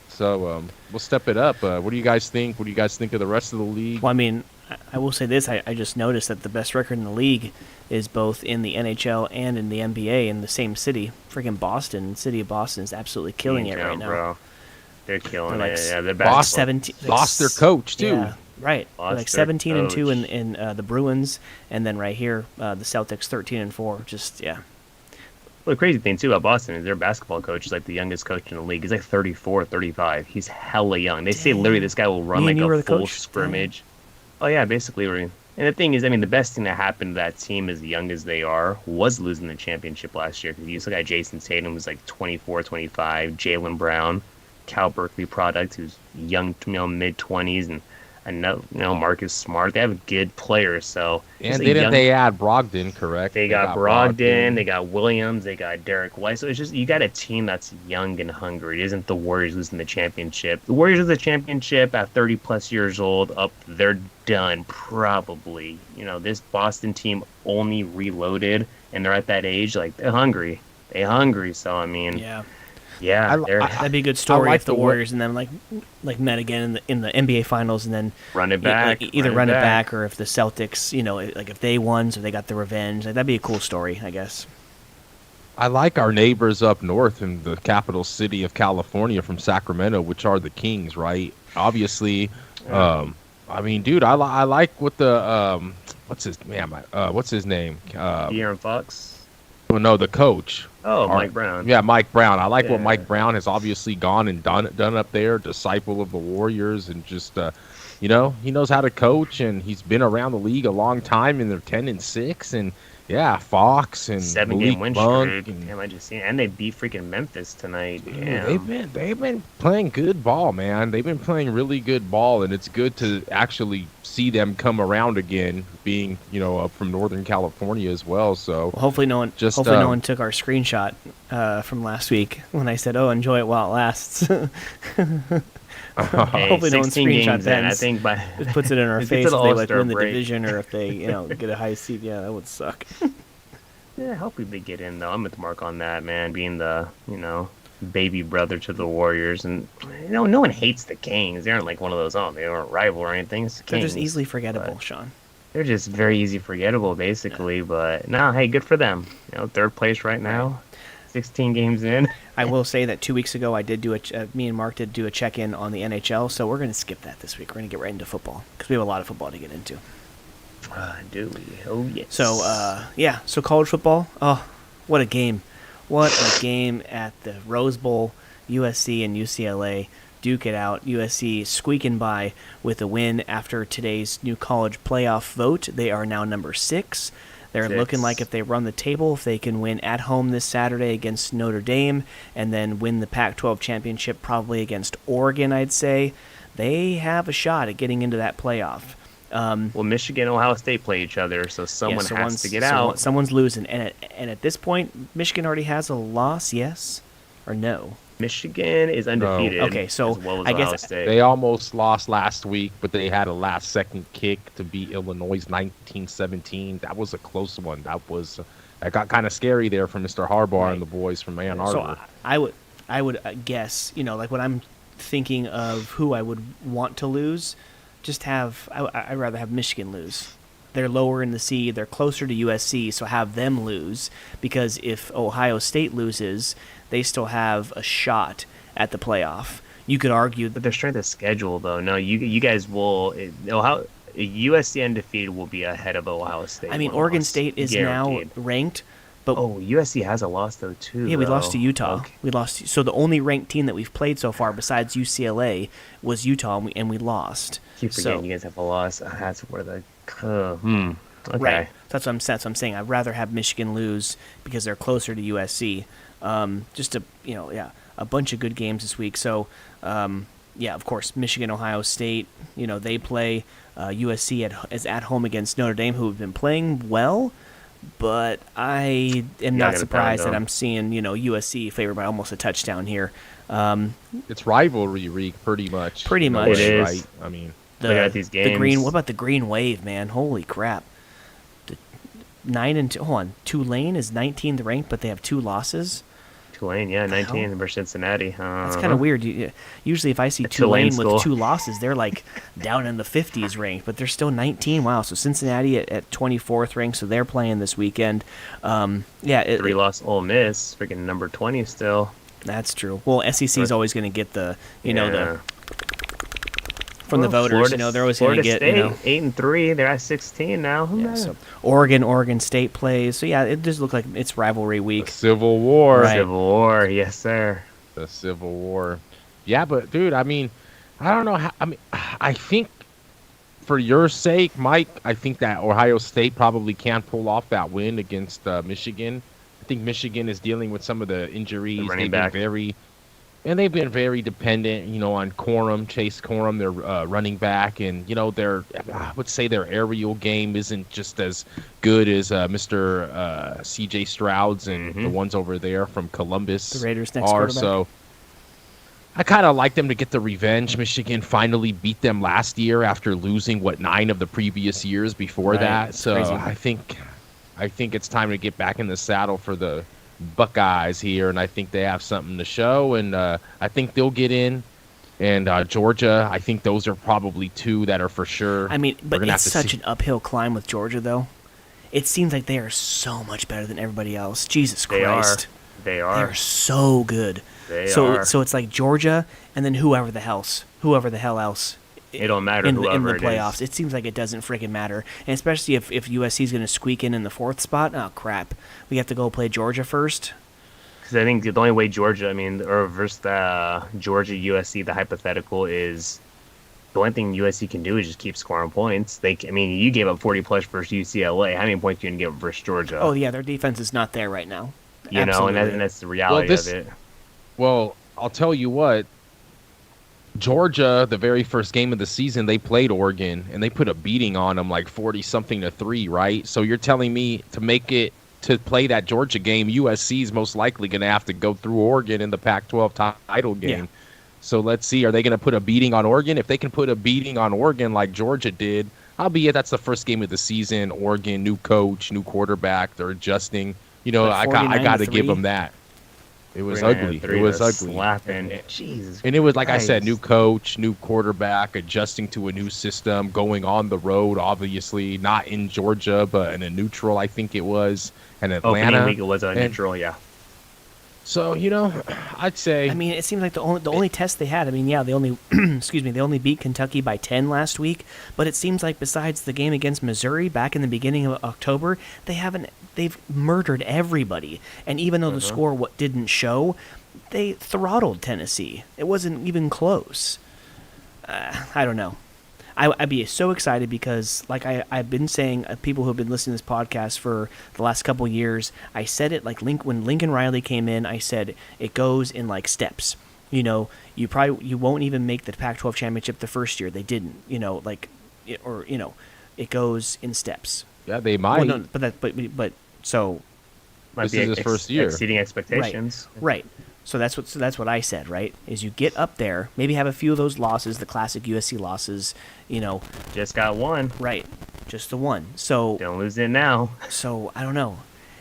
So we'll step it up. What do you guys think? What do you guys think of the rest of the league? Well, I mean, I will say this. I just noticed that the best record in the league is both in the NHL and in the NBA in the same city. Freaking Boston, city of Boston is absolutely killing it right now. Bro. They're killing They're it. like Yeah, they're Boston 17. lost their coach, too. Yeah, Right, Lost like their 17-2 coach. in the Bruins, and then right here the Celtics 13-4. Just yeah. Well, the crazy thing too about Boston is their basketball coach is like the youngest coach in the league. He's like 34, 35. He's hella young. They say literally Damn. this guy will run Me and like you were a the full coach? scrimmage. Oh yeah, basically. And the thing is, I mean, the best thing that happened to that team, as young as they are, was losing the championship last year. Because you look at Jason Tatum, who's like 24, 25, Jaylen Brown, Cal Berkeley product, who's young, mid 20s, and Marcus Smart. They have good players. So And didn't they add Brogdon, correct? they got Brogdon, they got Williams, they got Derek White. So it's just you got a team that's young and hungry. It isn't the Warriors losing the championship. The Warriors lose the championship at 30 plus years old. They're done probably. This Boston team only reloaded, and they're at that age. Like they're hungry. They hungry. So I mean, yeah, that'd be a good story like if the Warriors and them like met again in the NBA Finals and then run it back. Either run it back, or if the Celtics, like if they won, so they got the revenge. Like, that'd be a cool story, I guess. I like our neighbors up north in the capital city of California from Sacramento, which are the Kings, right? Obviously, I mean, dude, I like what the what's his name? De'Aaron Fox. Well, no, the coach. Oh, Mike Brown. Yeah, Mike Brown. I like what Yeah. Mike Brown has obviously gone and done up there, disciple of the Warriors, and just he knows how to coach, and he's been around the league a long time, and they're 10-6, and yeah, Fox and 7-game win Monk streak. and, Damn, I just seen, and they beat freaking Memphis tonight. dude, Damn. they've been playing good ball, man. They've been playing really good ball, and it's good to actually see them come around again, being up from Northern California as well. So Hopefully no one no one took our screenshot from last week when I said, "Oh, enjoy it while it lasts." Hey, Hopefully no one 16 games screenshots in, I that. think by It puts it in our If face it's if an they All-Star win the break. division, or if they get a high seed. Yeah, that would suck. Yeah, hopefully they get in though. I'm with Mark on that, man. Being the baby brother to the Warriors, and no one hates the Kings. They aren't like one of those. Oh, they aren't rival or anything. It's the They're just Kings, easily forgettable, but Sean. they're just very easy forgettable, basically. But no, hey, good for them. Third place right now, 16 games in. I will say that 2 weeks ago I did do me and Mark did do a check-in on the NHL, so we're going to skip that this week. We're going to get right into football because we have a lot of football to get into. Do we? Oh yes. So so college football. Oh, what a game! What a game at the Rose Bowl. USC and UCLA duke it out. USC squeaking by with a win after today's new college playoff vote. They are now number 6. They're looking like, if they run the table, if they can win at home this Saturday against Notre Dame and then win the Pac-12 championship probably against Oregon, I'd say, they have a shot at getting into that playoff. Well, Michigan and Ohio State play each other, so someone has to get out. Someone's losing. And at this point, Michigan already has a loss, yes or no? Michigan is undefeated. Okay, so as well as I guess Ohio State. They almost lost last week, but they had a last-second kick to beat Illinois 19-17. That was a close one. That got kind of scary there for Mr. Harbaugh and the boys from Ann Arbor. So I would guess, like when I'm thinking of who I would want to lose, I'd rather have Michigan lose. They're lower in the seed. They're closer to USC, so have them lose, because if Ohio State loses, they still have a shot at the playoff. You could argue But their strength of schedule, though. No, you guys will. USC undefeated will be ahead of Ohio State. I mean, one Oregon loss, State is guaranteed. now ranked, but USC has a loss though too. yeah, we lost to Utah. Okay. We lost. So the only ranked team that we've played so far, besides UCLA, was Utah, and we lost. Keep forgetting you guys have a loss. That's where the. Okay. Right. That's what I'm saying. I'd rather have Michigan lose because they're closer to USC. A bunch of good games this week. So, of course, Michigan, Ohio State. They play. USC is at home against Notre Dame, who have been playing well. But I am not surprised that I'm seeing USC favored by almost a touchdown here. It's rivalry week, pretty much. Pretty much, it is. Right? I mean, Looking at these games. What about the Green Wave, man? Holy crap! 9-2. Hold on, Tulane is 19th ranked, but they have 2 losses. Tulane, 19 versus Cincinnati. That's kind of weird. Usually, if I see Tulane Tulane with 2 losses, they're like down in the 50s ranked, but they're still 19. Wow. So Cincinnati at 24th ranked, so they're playing this weekend. 3-loss Ole Miss, freaking number 20 still. That's true. Well, SEC is always going to get the from the voters. They're always going to get State, 8-3. They're at 16 now. So Oregon State plays. So yeah, it does look like it's rivalry week. The Civil War. Right. Civil War, yes sir. The Civil War. Yeah, but dude, I mean, I don't know how. I mean, I think for your sake, Mike, I think that Ohio State probably can't pull off that win against Michigan. I think Michigan is dealing with some of the injuries. They've been very dependent, on Chase Corum, their running back, and I would say their aerial game isn't just as good as Mr. C.J. Stroud's and the ones over there from Columbus. The Raiders' next quarterback. So I kind of like them to get the revenge. Michigan finally beat them last year after losing 9 of the previous years before that. So crazy. I think it's time to get back in the saddle for the Buckeyes here, and I think they have something to show, and I think they'll get in. And Georgia, I think those are probably 2 that are for sure. I mean, but it's such an uphill climb with Georgia, though. It seems like they are so much better than everybody else. Jesus Christ. They are. They're so good. So it's like Georgia, and then whoever the hell else. It don't matter in the whoever playoffs. It is. It seems like it doesn't freaking matter, and especially if USC is going to squeak in the 4th spot. Oh crap, we have to go play Georgia first. Because I think the only way Georgia, or versus the Georgia USC, the hypothetical is the only thing USC can do is just keep scoring points. You gave up 40 plus versus UCLA. How many points are you going to give up versus Georgia? Oh yeah, their defense is not there right now. And that's the reality of it. Well, I'll tell you what. Georgia, the very first game of the season, they played Oregon, and they put a beating on them, like 40-something to 3, right? So you're telling me to play that Georgia game, USC is most likely going to have to go through Oregon in the Pac-12 title game. Yeah. So let's see, are they going to put a beating on Oregon? If they can put a beating on Oregon like Georgia did, albeit that's the first game of the season, Oregon, new coach, new quarterback, they're adjusting. I got to give them that. It was ugly. It was ugly. Slapping. Jesus. And it was, like I said, new coach, new quarterback, adjusting to a new system, going on the road, obviously, not in Georgia, but in a neutral, I think it was, and Atlanta. Opening week it was a neutral, yeah. So, I'd say. I mean, it seems like the only test they had. I mean, yeah, they only they only beat Kentucky by 10 last week. But it seems like besides the game against Missouri back in the beginning of October, they've murdered everybody. And even though the score didn't show, they throttled Tennessee. It wasn't even close. I don't know. I'd be so excited because, like I've been saying, people who have been listening to this podcast for the last couple years, I said it like when Lincoln Riley came in, I said it goes in like steps. You won't even make the Pac-12 championship the first year. They didn't. It goes in steps. Yeah, they might. Well, no, but so. Might this is his first year, exceeding expectations. Right. So that's what I said, right? Is you get up there, maybe have a few of those losses, the classic USC losses, Just got one. Right. Just the one. So don't lose it now. So I don't know.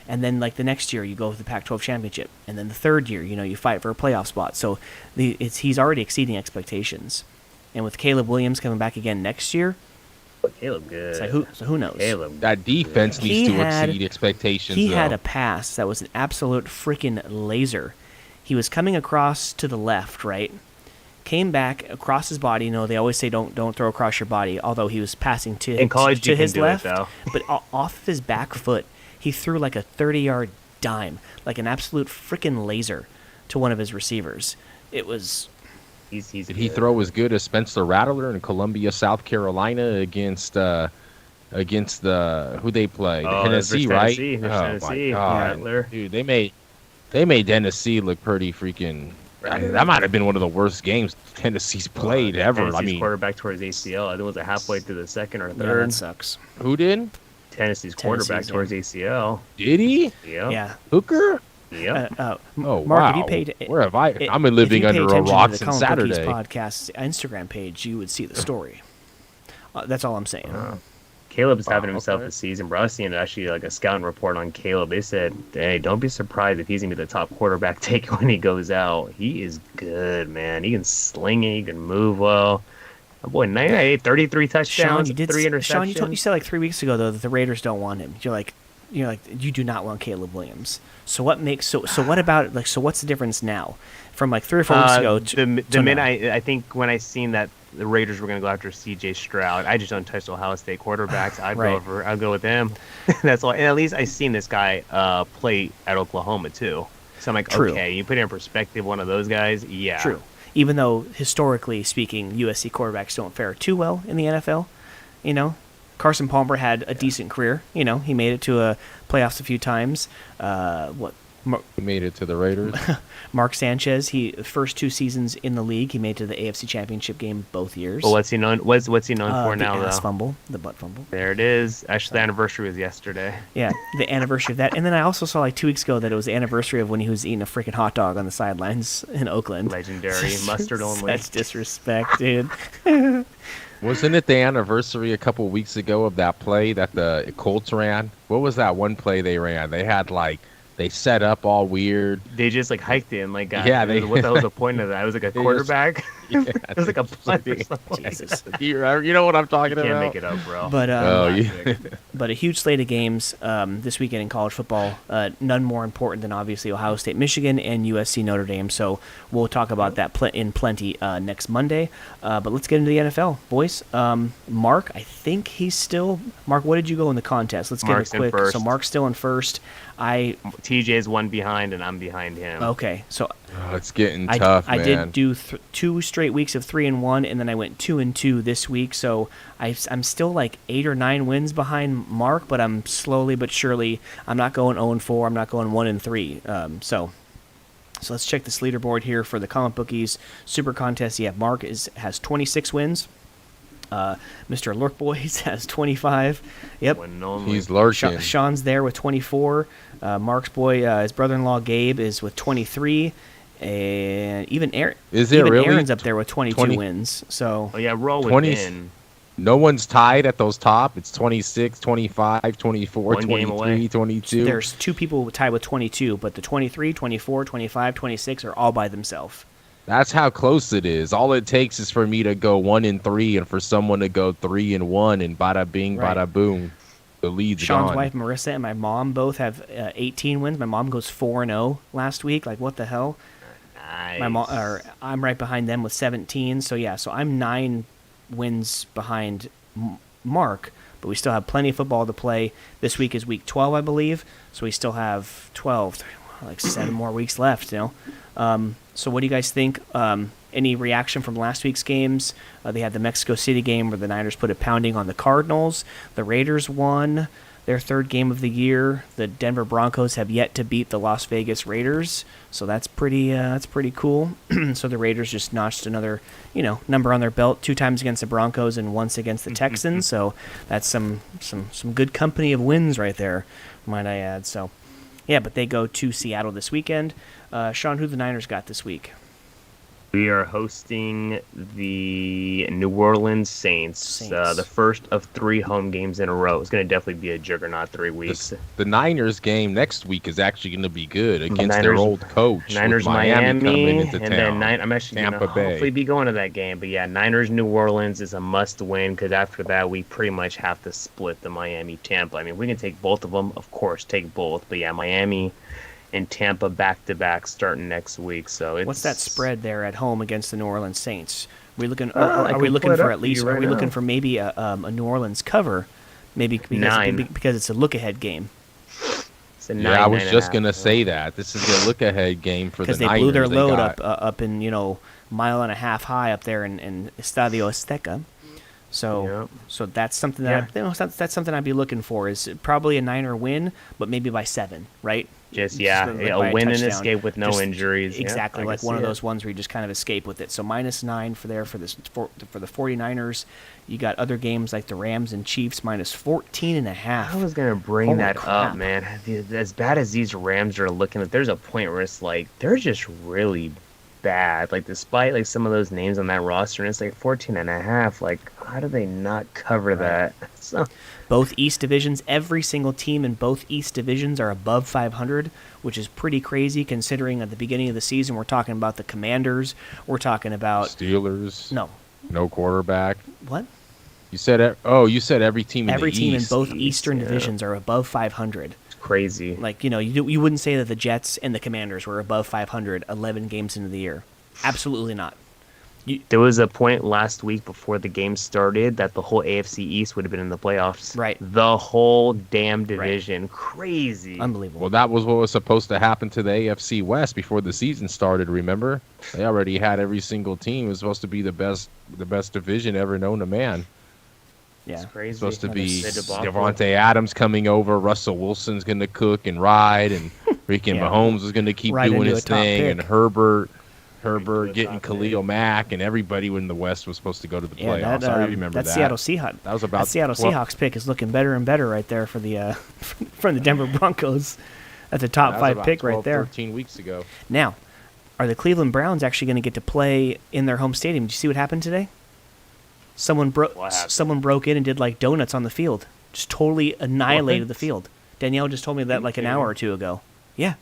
And then like the next year you go to the Pac-12 championship, and then the third year, you fight for a playoff spot. So he's already exceeding expectations. And with Caleb Williams coming back again next year, Caleb good. So who knows? Caleb. That defense needs to exceed expectations. He had a pass that was an absolute freaking laser. He was coming across to the left, right? Came back across his body. They always say don't throw across your body. Although he was passing to his left, but off of his back foot, he threw like a 30-yard dime, like an absolute freaking laser, to one of his receivers. It was. Did he throw as good as Spencer Rattler in Columbia, South Carolina against the who they played? Tennessee, right? Tennessee. My God, Rattler. Dude, they made Tennessee look pretty freaking. That might have been one of the worst games Tennessee's played ever. Tennessee's quarterback towards ACL. I think it was halfway through the second or third. Yeah, that sucks. Who did? Tennessee's quarterback towards ACL. Did he? Yeah. Hooker? Yeah. Mark, wow. If you paid, where have I? I'm living under a rock since Saturday. If you paid attention to the Comic Bookies podcast Instagram page, you would see the story. That's all I'm saying. Caleb's having himself a season, bro. I was seeing actually like a scouting report on Caleb. They said, hey, don't be surprised if he's going to be the top quarterback take when he goes out. He is good, man. He can sling it. He can move well. Oh, boy, 33 touchdowns, 3 interceptions. Sean, you said like 3 weeks ago, though, that the Raiders don't want him. You're like, you do not want Caleb Williams. So what makes so what about like so what's the difference now? from like 3 or 4 weeks ago. The minute I think when I seen that the Raiders were going to go after C.J. Stroud, I just don't touch Ohio State quarterbacks. I'd go with him. That's all. And at least I seen this guy play at Oklahoma too. So I'm like, True. Okay, you put it in perspective, one of those guys, yeah. True. Even though historically speaking, USC quarterbacks don't fare too well in the NFL, you know. Carson Palmer had a decent career. You know, he made it to a playoffs a few times. He made it to the Raiders. Mark Sanchez, first 2 seasons in the league, he made it to the AFC Championship game both years. Well, what's he known for now, the ass though? fumble, the butt fumble. There it is. Actually, the anniversary was yesterday. Yeah, the anniversary of that. And then I also saw like 2 weeks ago that it was the anniversary of when he was eating a freaking hot dog on the sidelines in Oakland. Legendary. Mustard only. That's disrespect, dude. Wasn't it the anniversary a couple weeks ago of that play that the Colts ran? What was that one play they ran? They had they set up all weird. They just hiked in what the hell was the point of that? It was like a They quarterback. Yeah, It was like a punt or something. Jesus. you know what I'm talking Can't about? make it up, bro. But but a huge slate of games this weekend in college football. None more important than obviously Ohio State, Michigan, and USC Notre Dame. So we'll talk about that in plenty next Monday. But let's get into the NFL, boys. Mark, I think he's still. Mark, what did you go in the contest? Let's Mark's give it in quick. first. So Mark's still in first. TJ's one behind, and I'm behind him. Okay, so It's getting tough, I man. did do 2 straight weeks of 3-1, and then I went 2-2 this week. So I'm still like 8 or 9 wins behind Mark, but I'm slowly but surely. I'm not going 0-4. I'm not going 1-3. So let's check this leaderboard here for the Comic Bookies Super Contest. Yeah, Mark has 26 wins. Mr. Lurk Boys has 25. Yep. He's lurking. Sean's there with 24. Mark's boy, his brother-in-law Gabe, is with 23. And even Aaron. Is it really? Aaron's up there with 22 wins. So. Oh, yeah, roll 20 within. No one's tied at those top. It's 26, 25, 24, One game 23, away. 22. There's 2 people tied with 22, but the 23, 24, 25, 26 are all by themselves. That's how close it is. All it takes is for me to go 1-3 and for someone to go 3-1 and bada bing, Right. bada boom. The lead's Sean's gone. wife Marissa and my mom both have 18 wins. My mom goes 4-0 last week. Like, what the hell? Nice. I'm right behind them with 17. So yeah, so I'm 9 wins behind Mark, but we still have plenty of football to play. This week is week 12, I believe. So we still have 12, like 7 more weeks left. You know. So what do you guys think? Any reaction from last week's games? They had the Mexico City game where the Niners put a pounding on the Cardinals. The Raiders won their 3rd game of the year. The Denver Broncos have yet to beat the Las Vegas Raiders, so that's pretty cool. So the Raiders just notched another number on their belt, 2 times against the Broncos and once against the Texans. So that's some good company of wins right there, might I add. So yeah, but they go to Seattle this weekend. Sean, who the Niners got this week? We are hosting the New Orleans Saints. The first of 3 home games in a row. It's going to definitely be a juggernaut 3 weeks. The Niners game next week is actually going to be good against their old coach. Niners, with Miami coming into and town. then I'm actually going to hopefully be going to that game. But yeah, Niners, New Orleans is a must-win because after that we pretty much have to split the Miami-Tampa. I mean, we can take both of them, of course, take both. But yeah, Miami and Tampa back-to-back starting next week. So what's that spread there at home against the New Orleans Saints? Are we looking for maybe a New Orleans cover? Maybe because it's a look-ahead game. It's a 9, I was just 9.5. going to say that. This is a look-ahead game for the Niners. Because they blew their load up in, mile and a half high up there in Estadio Azteca. So that's something that's something I'd be looking for is probably a Niner win, but maybe by 7, right? A win and escape with no injuries. Exactly, yeah, like one of those ones where you just kind of escape with it. So -9 for the 49ers. You got other games like the Rams and Chiefs -14.5. I was gonna bring that up, man. As bad as these Rams are looking, there's a point where it's like they're just really bad. Like despite like some of those names on that roster, and it's like 14.5. Like how do they not cover that? So. Both East divisions, every single team in both East divisions are above 500, which is pretty crazy considering at the beginning of the season we're talking about the Commanders, we're talking about Steelers. No quarterback. What? You said every team in the East. Every team in both Eastern divisions are above 500. crazy. Like, you wouldn't say that the Jets and the Commanders were above 500 11 games into the year. Absolutely not. There was a point last week before the game started that the whole AFC East would have been in the playoffs. Right. The whole damn division. Right. Crazy. Unbelievable. Well, that was what was supposed to happen to the AFC West before the season started, remember? They already had every single team. It was supposed to be the best division ever known to man. Yeah. It's crazy. It's supposed to be debacle. Devontae Adams coming over, Russell Wilson's going to cook and ride, and freaking Mahomes is going to keep Right doing into his a top thing, pick. and Herbert getting Khalil Mack, and everybody in the West was supposed to go to the playoffs. I remember that. Seattle Seahawks. That was about Seahawks pick is looking better and better right there for the from the Denver Broncos. That's a top 5 pick 12, right there. 13 weeks ago. Now, are the Cleveland Browns actually going to get to play in their home stadium? Did you see what happened today? Someone broke in and did like donuts on the field. Just totally annihilated the field. Danielle just told me that like an hour or two ago. Yeah,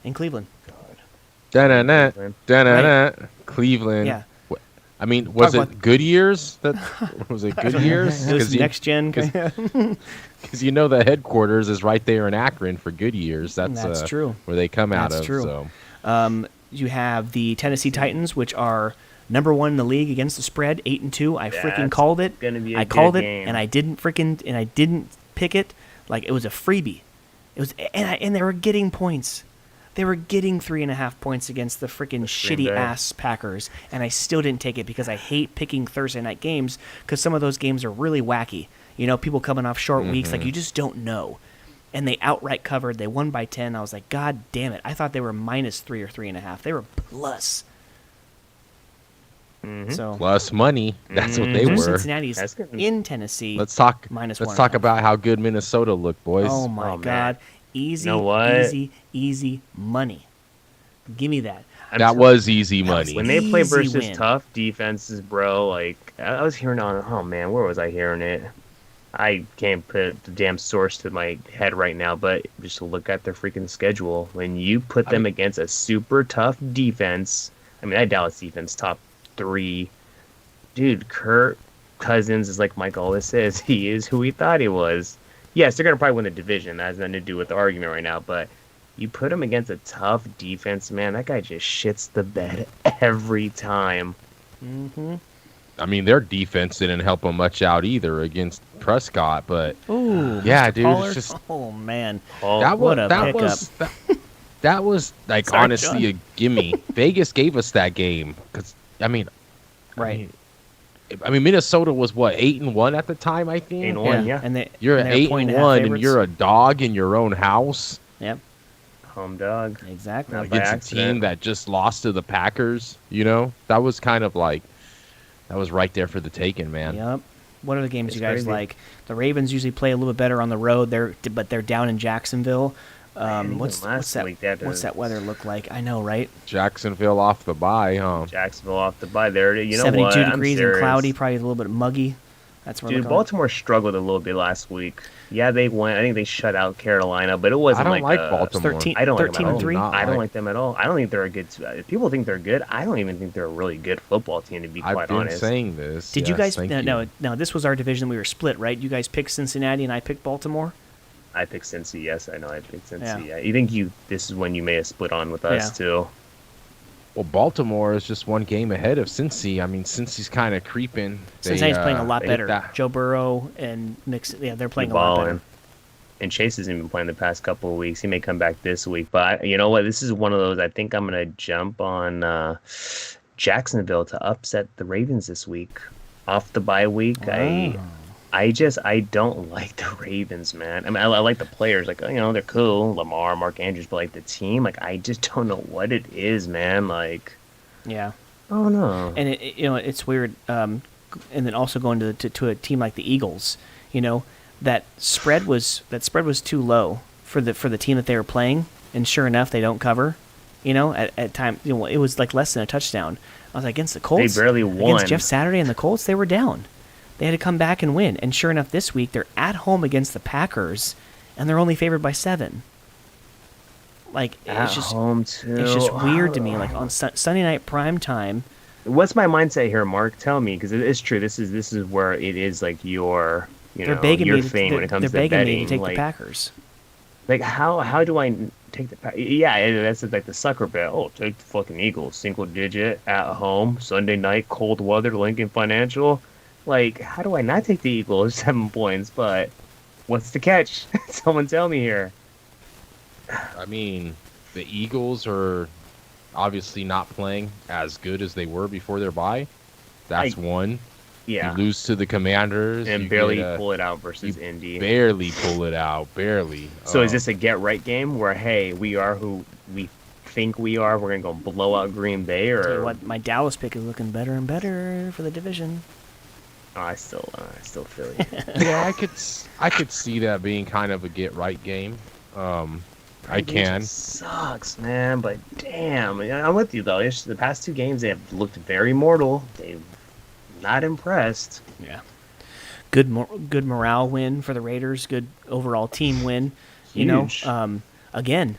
in Cleveland. Cleveland. Yeah. I mean, was it Goodyear's? Was it Goodyear's? It was next gen. Because the headquarters is right there in Akron for Goodyear's. That's true. Where they come out That's of. True. So. You have the Tennessee Titans, which are number 1 in the league against the spread, 8-2. I freaking called it. I called it, and I didn't pick it. Like it was a freebie. It was, and they were getting points. They were getting 3.5 points against the freaking shitty ass Packers, and I still didn't take it because I hate picking Thursday night games because some of those games are really wacky. People coming off short weeks, like you just don't know. And they outright covered. They won by 10. I was like, God damn it! I thought they were -3 or 3.5. They were plus. So plus money. That's what they were. Cincinnati's in Tennessee. Let's talk -1.5. about how good Minnesota looked, boys. Oh my God. Easy, easy money. Give me that. That was easy money. When they play versus win. tough defenses, bro, like, I was hearing where was I hearing it? I can't put the damn source to my head right now, but just look at their freaking schedule. When you put them against a super tough defense, that Dallas defense, top 3. Dude, Kirk Cousins is like Mike always says, he is who he thought he was. Yes, they're going to probably win the division. That has nothing to do with the argument right now. But you put him against a tough defense, man, that guy just shits the bed every time. Mm-hmm. Their defense didn't help him much out either against Prescott. But, yeah, Mr. dude, Pollard? it's just... Oh, man. That was like, Sorry, honestly, John. a gimme. Vegas gave us that game. Because, Right. Minnesota was 8-1 at the time, I think. 8-1, yeah. And You're and at they're 8-1, and you're a dog in your own house. Yep. Home dog. Exactly. Not by Against a accident. team that just lost to the Packers. That was kind of like, that was right there for the taking, man. Yep. What are the games It's you guys crazy. like? The Ravens usually play a little bit better on the road. But they're down in Jacksonville. What's that weather look like? I know, right? Jacksonville off the bye, huh? Jacksonville off the bye there. 72 degrees and cloudy, probably a little bit muggy. That's where. Dude, Baltimore struggled a little bit last week. Yeah, they went. I think they shut out Carolina, but it wasn't I don't like Baltimore. 13, I don't like 13 them and 3. I don't like them at all. I don't think they're a good. People think they're good. I don't even think they're a really good football team, to be quite I've been honest. saying this. Did yes, you guys? thank No. This was our division. We were split, right? You guys picked Cincinnati, and I picked Baltimore. I picked Cincy. Yes, I know. I picked Cincy. Yeah. You think this is when you may have split on with us too? Well, Baltimore is just one game ahead of Cincy. Cincy's kind of creeping. Cincinnati's playing a lot better. that- Joe Burrow and Mixon, they're playing a lot better. And Chase hasn't been playing the past couple of weeks. He may come back this week, but you know what? This is one of those. I think I'm gonna jump on Jacksonville to upset the Ravens this week off the bye week. Wow. I don't like the Ravens, man. I like the players, like, they're cool, Lamar, Mark Andrews, but like the team, like, I just don't know what it is, man. Like, Yeah. oh no. And it's weird. And then also going to a team like the Eagles, that spread was too low for the team that they were playing, and sure enough, they don't cover. At time, it was like less than a touchdown. I was like, against the Colts, They barely won. against Jeff Saturday and the Colts, they were down. They had to come back and win, and sure enough, this week they're at home against the Packers, and they're only favored by 7. Like it's just weird to me. Like on Sunday night prime time. What's my mindset here, Mark? Tell me, because it is true. This is where it is like your They're begging your me. thing when it comes They're to begging betting. me to take like, the Packers. Like how do I take the yeah, that's like the sucker bet. Oh, take the fucking Eagles, single digit at home, Sunday night, cold weather, Lincoln Financial. Like, how do I not take the Eagles 7 points? But what's the catch? Someone tell me here. I mean, the Eagles are obviously not playing as good as they were before their bye. That's one. Yeah, You lose to the Commanders and you barely get pull it out you versus Indy. barely pull it out, barely. So is this a get right game where hey, we are who we think we are? We're gonna go blow out Green Bay, Tell you or what, my Dallas pick is looking better and better for the division. oh, I still feel you. Yeah, I could see that being kind of a get right game. I It can. just sucks, man. But damn, I'm with you though. The past 2 games they have looked very mortal. They've not impressed. Yeah. Good morale win for the Raiders. Good overall team win. You Huge. know, again,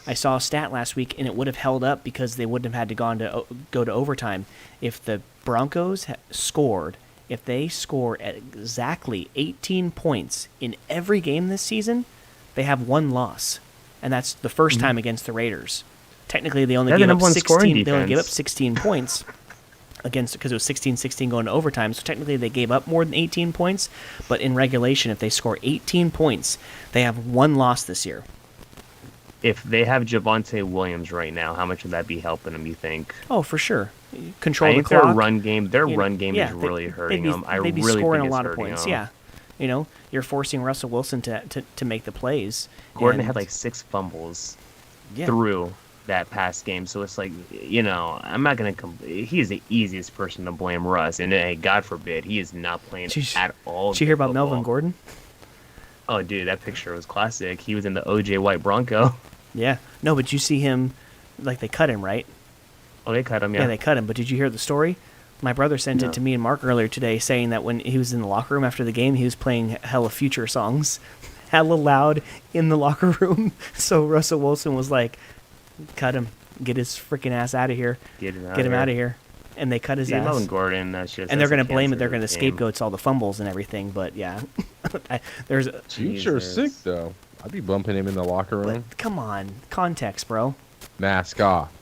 I saw a stat last week, and it would have held up because they wouldn't have had to go to overtime if the Broncos scored. If they score at exactly 18 points in every game this season, they have one loss, and that's the first time against the Raiders. Technically, they only They're gave the up number one scoring 16. They only gave up defense. 16 points against because it was 16-16 going to overtime. So technically, they gave up more than 18 points. But in regulation, if they score 18 points, they have one loss this year. If they have Javonte Williams right now, how much would that be helping them? You think? Oh, for sure. Control I the think clock. their run game, Yeah, is really hurting they'd be, them. I they'd be really scoring think a it's lot of hurting points. them. Yeah, you know, you're forcing Russell Wilson to make the plays. Gordon And- had like 6 fumbles yeah. through that past game, so it's like I'm not gonna. He is the easiest person to blame, Russ, and hey, God forbid he is not playing Jeez. at all. Did you hear good about Melvin football. Gordon? Oh, dude, that picture was classic. He was in the OJ White Bronco. Yeah. No, but you see him, like they cut him, right? Oh, they cut him. Yeah, Yeah, they cut him. But did you hear the story? My brother sent No. it to me and Mark earlier today, saying that when he was in the locker room after the game, he was playing hella Future songs, hella loud in the locker room. So Russell Wilson was like, "Cut him, get his freaking ass out of here, get him out of here," and they cut his Dude, ass. Melvin Gordon, And they're going to blame it. They're going to scapegoats all the fumbles and everything. But yeah, there's. Future's sick Jesus. though. I'd be bumping him in the locker room. But come on, context, bro. Mask off.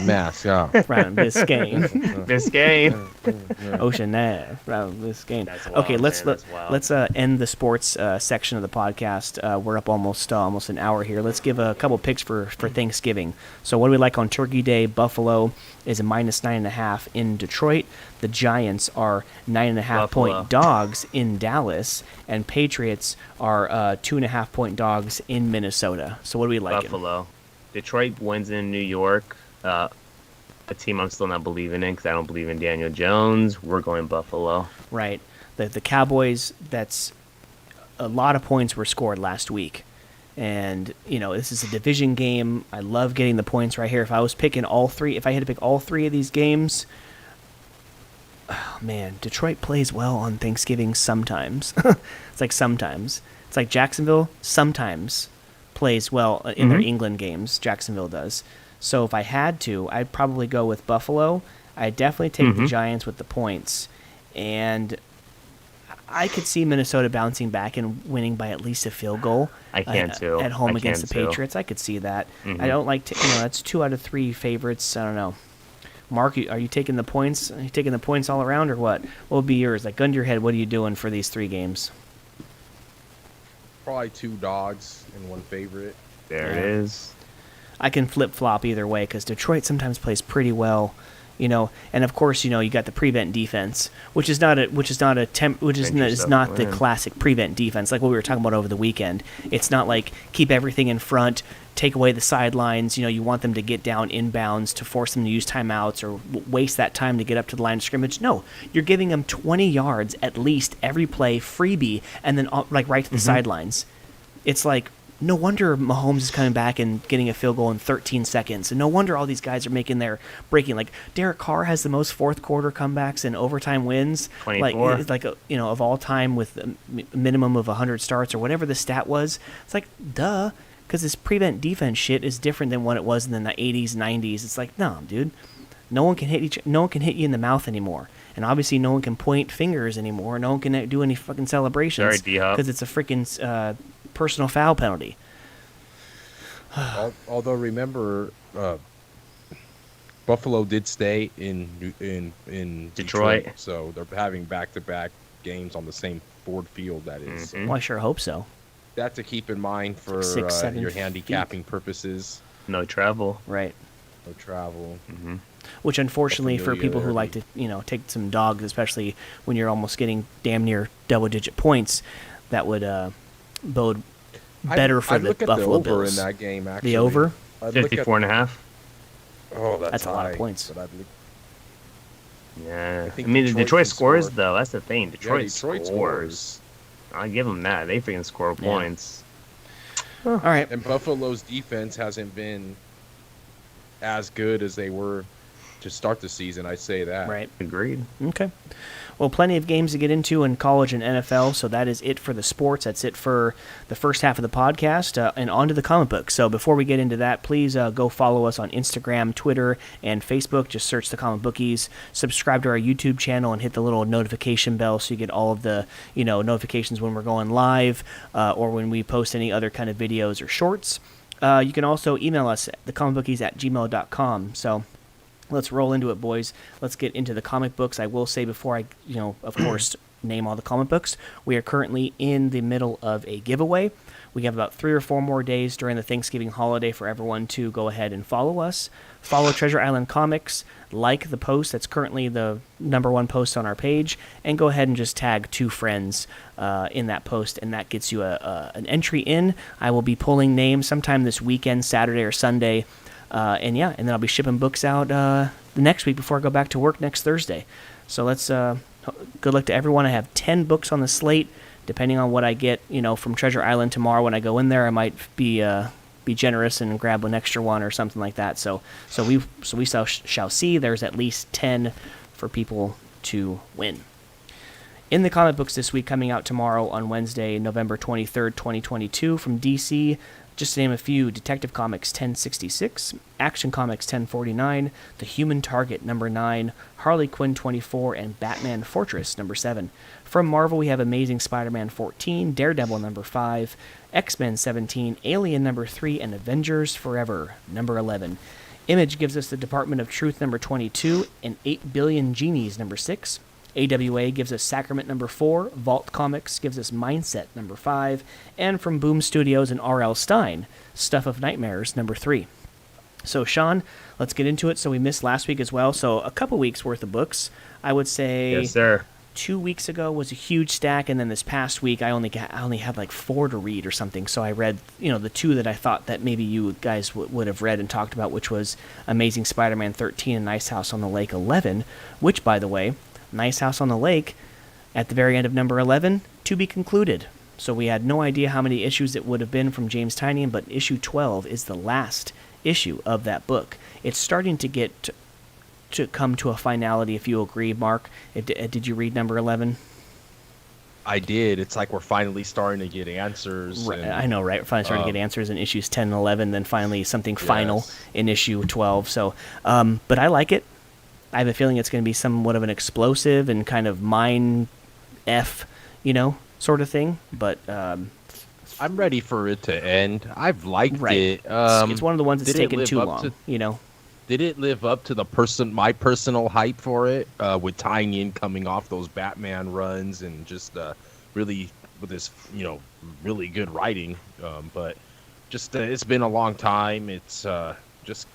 Mask off. Round Biscayne, Biscayne. Ocean Ave, round Biscayne. That's Okay, wild, let's man, that's wild. let's end the sports section of the podcast. We're up almost an hour here. Let's give a couple picks for Thanksgiving. So what do we like on Turkey Day? Buffalo is a -9.5 in Detroit. The Giants are 9.5 point Buffalo. dogs in Dallas, and Patriots are 2.5 point dogs in Minnesota. So what do we like? Buffalo. Detroit wins in New York. A team I'm still not believing in because I don't believe in Daniel Jones. We're going Buffalo. Right. The Cowboys, that's a lot of points were scored last week. And, this is a division game. I love getting the points right here. If I was picking if I had to pick all three of these games, oh man, Detroit plays well on Thanksgiving sometimes. It's like sometimes. It's like Jacksonville sometimes plays well in their England games. Jacksonville does. So if I had to, I'd probably go with Buffalo. I'd definitely take the Giants with the points. And I could see Minnesota bouncing back and winning by at least a field goal. I can too. At home I against can the too. Patriots. I could see that. I don't like to, that's 2 out of 3 favorites. I don't know. Mark, are you taking the points? Are you taking the points all around or what? What would be yours? Like, gun to your head, what are you doing for these 3 games? Probably 2 dogs and 1 favorite. There Yeah. it is. I can flip-flop either way because Detroit sometimes plays pretty well, and of course, you got the prevent defense, which is not yourself the win. classic prevent defense like what we were talking about over the weekend. It's not like keep everything in front, take away the sidelines. You want them to get down inbounds to force them to use timeouts or waste that time to get up to the line of scrimmage. No, you're giving them 20 yards at least every play, freebie, and then like right to the sidelines. It's like, no wonder Mahomes is coming back and getting a field goal in 13 seconds. And no wonder all these guys are breaking. Like, Derek Carr has the most fourth quarter comebacks and overtime wins. 24. Of all time with a minimum of 100 starts or whatever the stat was. It's like, duh. Because this prevent defense shit is different than what it was in the 80s, 90s. It's like, no, dude. No one can hit you in the mouth anymore. And obviously no one can point fingers anymore. No one can do any fucking celebrations. Sorry, D-Hop. Because it's a freaking personal foul penalty. Although remember, Buffalo did stay in Detroit. so they're having back-to-back games on the same Ford Field. That is. Mhm. Well, I sure hope so. That to keep in mind for 6-7 your handicapping purposes. No travel. Right. No travel. Mm-hmm. Which, unfortunately, for people who like familiarity. to, take some dogs, especially when you're almost getting damn near double-digit points, that would bode better for I'd the look at Buffalo the over Bills. in that game. Actually, The over? I'd look at- 54.5. Oh, That's a lot of high, points. but I'd look- Yeah. I think mean, Detroit Detroit can scores, score. though. That's the thing. Detroit, Detroit scores. I give them that. They freaking score Yeah. points. All right. And Buffalo's defense hasn't been as good as they were to start the season. I say that. Right. Agreed. Okay. Well, plenty of games to get into in college and NFL, so that is it for the sports. That's it for the first half of the podcast, and on to the comic book. So before we get into that, please go follow us on Instagram, Twitter, and Facebook. Just search the Comic Bookies. Subscribe to our YouTube channel and hit the little notification bell so you get all of the notifications when we're going live or when we post any other kind of videos or shorts. You can also email us at thecomicbookies@gmail.com. So let's roll into it, boys. Let's get into the comic books. I will say before I, of course, name all the comic books, we are currently in the middle of a giveaway. We have about 3 or 4 more days during the Thanksgiving holiday for everyone to go ahead and follow us. Follow Treasure Island Comics, like the post that's currently the #1 post on our page, and go ahead and just tag 2 friends in that post, and that gets you an entry in. I will be pulling names sometime this weekend, Saturday or Sunday, and then I'll be shipping books out the next week before I go back to work next Thursday. So let's good luck to everyone. I have 10 books on the slate. Depending on what I get, from Treasure Island tomorrow when I go in there, I might be generous and grab an extra one or something like that. So we shall see. There's at least 10 for people to win. In the comic books this week, coming out tomorrow on Wednesday, November 23rd, 2022, from DC, just to name a few: Detective Comics 1066, Action Comics 1049, The Human Target #9, Harley Quinn 24, and Batman Fortress #7. From Marvel, we have Amazing Spider-Man 14, Daredevil #5, X-Men 17, Alien #3, and Avengers Forever #11. Image gives us the Department of Truth #22 and 8 Billion Genies #6. AWA gives us Sacrament #4, Vault Comics gives us Mindset #5, and from Boom Studios and R.L. Stine, Stuff of Nightmares #3. So, Sean, let's get into it. So we missed last week as well. So a couple weeks worth of books. I would say Yes, sir. 2 weeks ago was a huge stack, and then this past week I only had like 4 to read or something. So I read, the 2 that I thought that maybe you guys would have read and talked about, which was Amazing Spider-Man 13 and Nice House on the Lake 11, which, by the way, Nice House on the Lake, at the very end of number 11, to be concluded. So we had no idea how many issues it would have been from James Tynion, but issue 12 is the last issue of that book. It's starting to get to come to a finality, if you agree, Mark. Did you read number 11? I did. It's like we're finally starting to get answers. Right, and, I know, right? We're finally starting to get answers in issues 10 and 11, then finally something final Yes. in issue 12. So, but I like it. I have a feeling it's going to be somewhat of an explosive and kind of mind F, sort of thing. But I'm ready for it to end. I've liked right, it. it's one of the ones that's did it taken live too up long. Did it live up to my personal hype for it? With tying in coming off those Batman runs and just really with this, really good writing. But just it's been a long time. It's just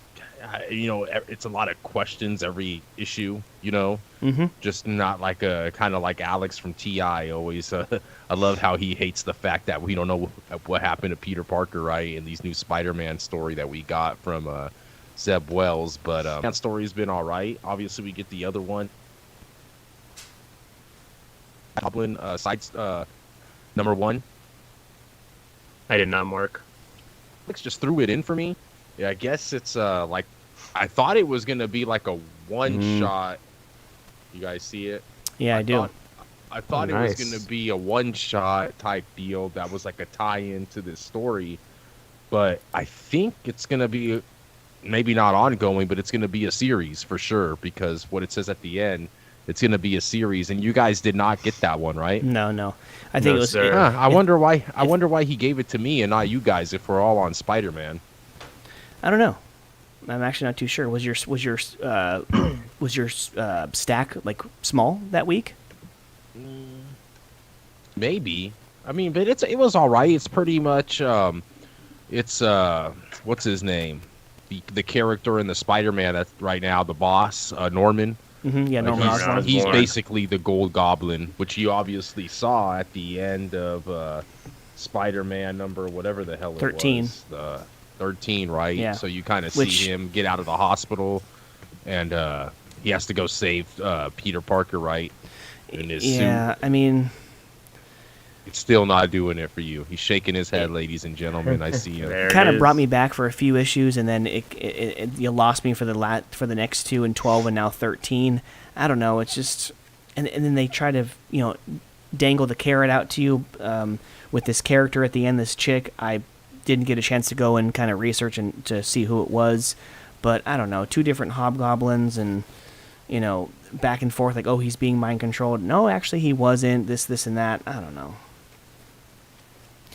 it's a lot of questions every issue. Mm-hmm. Just not like kind of like Alex from TI always. I love how he hates the fact that we don't know what happened to Peter Parker, right? In these new Spider-Man story that we got from Zeb Wells, but that story's been all right. Obviously, we get the other one. Goblin sides #1. I did not, Mark. Alex just threw it in for me. Yeah, I guess it's like I thought it was gonna be like a one shot. You guys see it? Yeah, I do. I thought it was gonna be a one shot type deal that was like a tie-in to this story, but I think it's gonna be maybe not ongoing, but it's gonna be a series for sure because what it says at the end, it's gonna be a series, and you guys did not get that one, right? No. I think No, it was. sir. I wonder why. I wonder why he gave it to me and not you guys if we're all on Spider-Man. I don't know. I'm actually not too sure. Was your stack like small that week? Maybe. I mean, but it was all right. It's pretty much it's what's his name? The character in the Spider-Man that's right now the boss, Norman. Mm-hmm, yeah, Norman Osborn. He's basically the Gold Goblin, which you obviously saw at the end of Spider-Man number whatever the hell it 13. was. 13, right? Yeah. So you kind of see him get out of the hospital, and he has to go save Peter Parker, right? In his suit. I mean, it's still not doing it for you. He's shaking his head, ladies and gentlemen. I see him. Kind of brought me back for a few issues, and then you lost me for the next two and 12 and now 13. I don't know. It's just, and then they try to dangle the carrot out to you with this character at the end, this chick. I didn't get a chance to go and kind of research and to see who it was, but I don't know. Two different hobgoblins and back and forth, like, oh, he's being mind controlled. No, actually he wasn't. This and that. I don't know.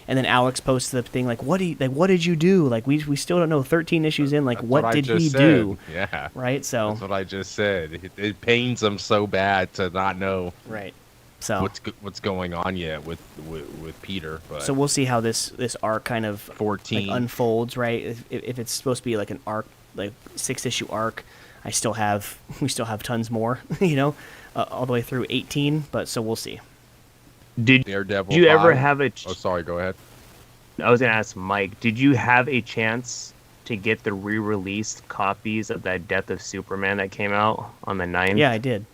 And then Alex posts the thing like, what did you do? Like we still don't know. 13 issues in, like, what did he do? Yeah, right. So that's what I just said. It pains him so bad to not know. Right. So what's going on yet with Peter? But so we'll see how this arc kind of 14 unfolds. Right. If it's supposed to be like an arc, like 6-issue arc, we still have tons more. All the way through 18. But so we'll see. Did Daredevil you 5? ever have a... Oh, sorry, go ahead. I was going to ask Mike, did you have a chance to get the re-released copies of that Death of Superman that came out on the 9th? Yeah, I did.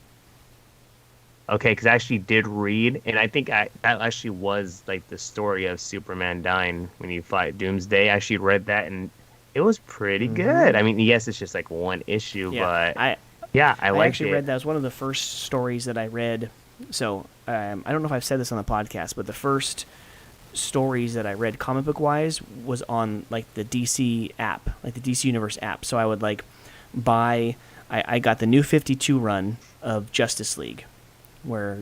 Okay, because I actually did read, and I think that actually was like the story of Superman dying when you fight Doomsday. I actually read that, and it was pretty good. I mean, yes, it's just like one issue, but I actually read that. It was one of the first stories that I read. So I don't know if I've said this on the podcast, but the first stories that I read comic book wise was on like the DC app, like the DC Universe app. So I would like buy. I got the New 52 run of Justice League, where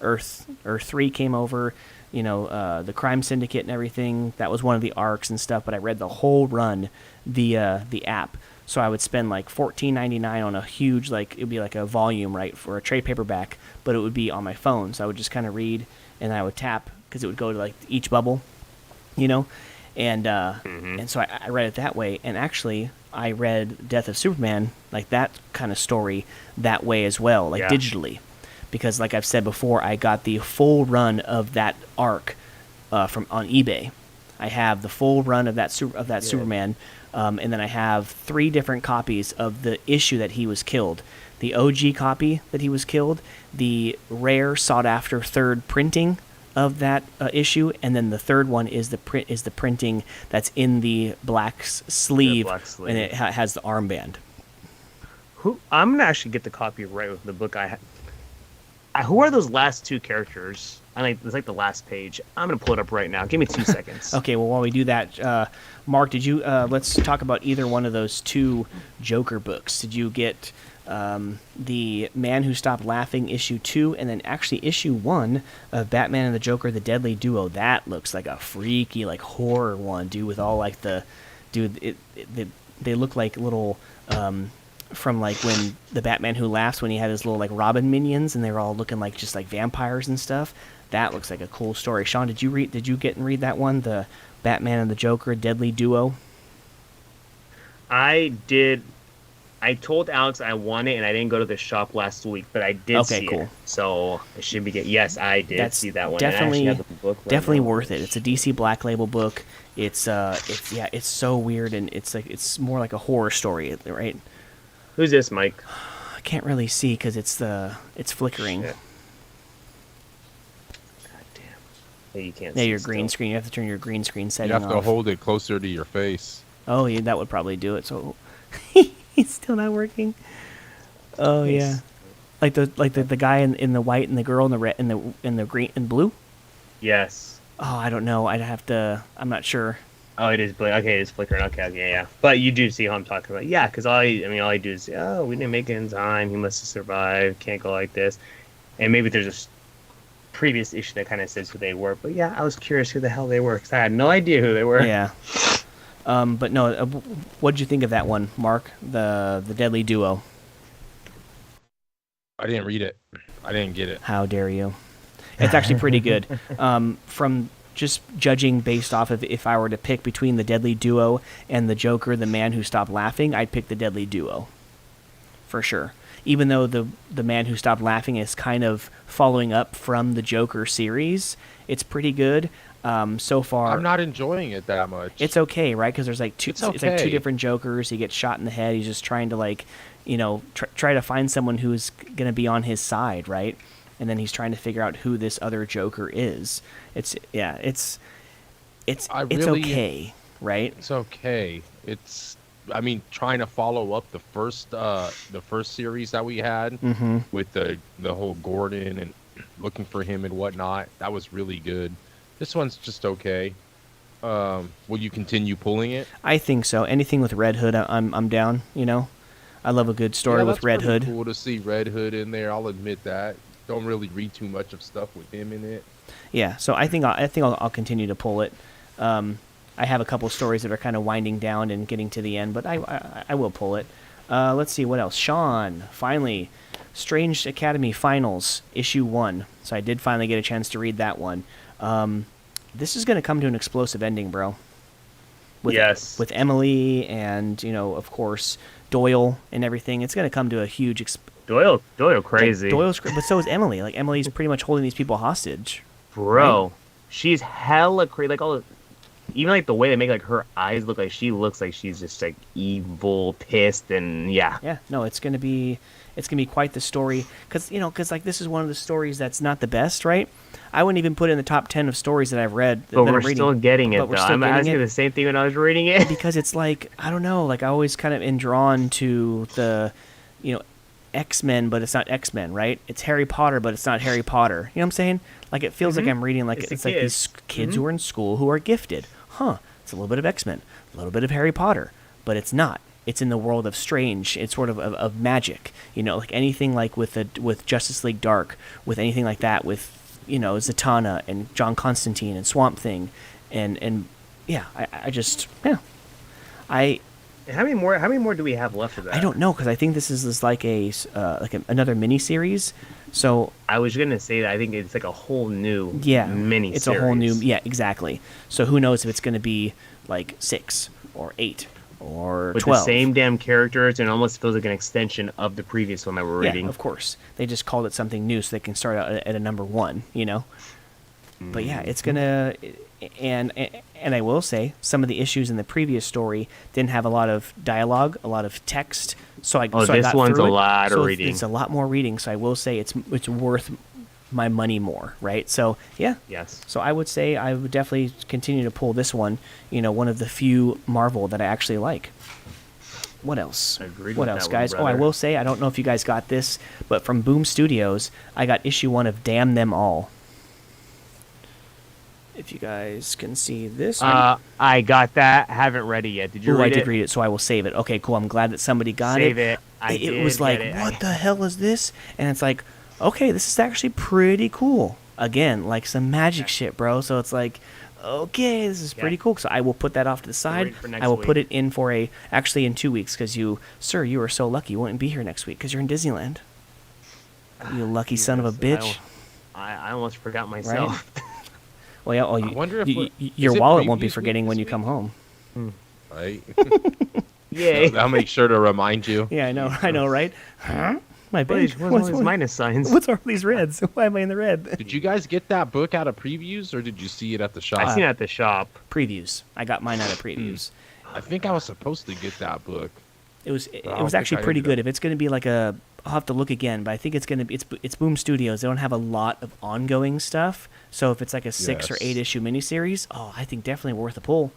Earth 3 came over, the Crime Syndicate and everything. That was one of the arcs and stuff. But I read the whole run via the app. So I would spend like $14.99 on a huge, like, it'd be like a volume, right, for a trade paperback, but it would be on my phone. So I would just kind of read, and I would tap because it would go to like each bubble, and so I read it that way. And actually, I read Death of Superman, like that kind of story, that way as well, like digitally, because like I've said before, I got the full run of that arc from on eBay. I have the full run of that Superman. And then I have 3 different copies of the issue that he was killed. The OG copy that he was killed, the rare sought-after third printing of that issue, and then the third one is the printing that's in the black sleeve, and it has the armband. I'm gonna actually get the copyright with the book I have. Who are those last 2 characters? It's like the last page. I'm gonna pull it up right now. Give me 2 seconds. Okay. Well, while we do that, Mark, did you? Let's talk about either one of those 2 Joker books. Did you get the Man Who Stopped Laughing issue 2, and then actually issue 1 of Batman and the Joker: The Deadly Duo? That looks like a freaky, like, horror one, dude. With all like they look like little. From like when the Batman Who Laughs, when he had his little like Robin minions, and they were all looking like just like vampires and stuff. That looks like a cool story. Sean, did you get and read that one, the Batman and the Joker Deadly Duo? I did. I told Alex I want it, and I didn't go to the shop last week, but I did see it. So it should be good. Yes, I did see that one. Definitely worth it. It's a DC Black Label book. It's so weird, and it's more like a horror story, right? Who's this, Mike? I can't really see because it's flickering. Shit. God damn. Yeah, you can't. Yeah, see your still. Green screen. You have to turn your green screen setting off. You have to hold it closer to your face. Oh, yeah, that would probably do it. So it's still not working. Oh yeah, like the guy in the white and the girl in the red and the green and blue. Yes. Oh, I don't know. I'd have to. I'm not sure. Oh, it is. Okay, it is flickering. Okay, yeah. But you do see how I'm talking about. Yeah, because all I do is, oh, we didn't make it in time. He must have survived. Can't go like this. And maybe there's a previous issue that kind of says who they were. But yeah, I was curious who the hell they were because I had no idea who they were. Yeah. But no, what did you think of that one, Mark? The Deadly Duo. I didn't read it. I didn't get it. How dare you? It's actually pretty good. From just judging based off of if I were to pick between the Deadly Duo and the Joker, the Man Who Stopped Laughing, I'd pick the Deadly Duo. For sure. Even though the Man Who Stopped Laughing is kind of following up from the Joker series, it's pretty good. So far, I'm not enjoying it that much. it's okay, right? Because there's like two. It's It's like two okay. different Jokers. He gets shot in the head. He's just trying to try to find someone who's gonna be on his side, right? And then he's trying to figure out who this other Joker is. It's okay, right? It's okay. I mean, trying to follow up the first series that we had with the whole Gordon and looking for him and whatnot. That was really good. This one's just okay. Will you continue pulling it? I think so. Anything with Red Hood, I'm down. I love a good story with Red Hood. Cool to see Red Hood in there. I'll admit that. Don't really read too much of stuff with him in it. Yeah, so I think I'll continue to pull it. I have a couple stories that are kind of winding down and getting to the end, but I will pull it. Let's see what else. Sean, finally, Strange Academy Finals issue 1. So I did finally get a chance to read that one. This is going to come to an explosive ending, bro. Yes. With Emily and of course Doyle and everything. It's going to come to a huge. Doyle crazy. Doyle's, but so is Emily. Like Emily's pretty much holding these people hostage. Bro, right? She's hella crazy. Like even like the way they make like her eyes look like she looks like she's just like evil, pissed, and yeah. Yeah, no, it's gonna be quite the story because like this is one of the stories that's not the best, right? I wouldn't even put it in the top 10 of stories that I've read. But we're still getting it, though. I'm asking the same thing when I was reading it. Because it's like, I don't know, like I always kind of am drawn to the, X-Men, but it's not X-Men, right? It's Harry Potter, but it's not Harry Potter. You know what I'm saying? Like it feels like I'm reading like it's like these kids who are in school who are gifted. It's a little bit of X-Men, a little bit of Harry Potter, but it's not. It's in the world of strange. It's sort of magic. Like anything like with Justice League Dark, with anything like that, with Zatanna and John Constantine and Swamp Thing, and yeah, How many more do we have left of that? I don't know because I think this is like another mini series. So I was gonna say that I think it's like a whole new mini. It's a whole new exactly. So who knows if it's going to be like 6 or 8 or with 12 the same damn characters, and almost feels like an extension of the previous one that we're reading. Yeah, of course. They just called it something new so they can start out at a number 1. But yeah, it's gonna. And I will say some of the issues in the previous story didn't have a lot of dialogue, a lot of text. So I this got one's through a it. lot So of reading. It's a lot more reading. So I will say it's worth my money more, right? So yeah. Yes. So I would say I would definitely continue to pull this one. One of the few Marvel that I actually like. What else? Agreed What with else, that one, guys? I brother. will say I don't know if you guys got this, but from Boom Studios, I got issue 1 of Damn Them All. If you guys can see this. I got that. Haven't read it yet. Did you read I it? did read it, so I will save it. Okay, cool. I'm glad that somebody got Save it. it. It was like, what the hell is this? And it's like, okay, this is actually pretty cool. Again, like some magic shit, bro. So it's like, okay, this is pretty cool. So I will put that off to the side. I will put it in for actually in 2 weeks because you are so lucky you won't be here next week because you're in Disneyland. You lucky son of a bitch. I almost forgot myself. Right? Well, yeah. I wonder if your is it wallet won't be previews forgetting week when this you come home. Right? Yay. I'll make sure to remind you. Yeah, I know, right? Huh? My bench. What's all these minus signs? What's all these reds? Why am I in the red? Did you guys get that book out of previews, or did you see it at the shop? I seen it at the shop. Previews. I got mine out of previews. I think I was supposed to get that book. It was don't think actually I pretty ended up- good. If it's going to be like I'll have to look again, but I think it's going to be it's Boom Studios. They don't have a lot of ongoing stuff, so if it's like a 6 or 8 issue miniseries, I think definitely worth a pull.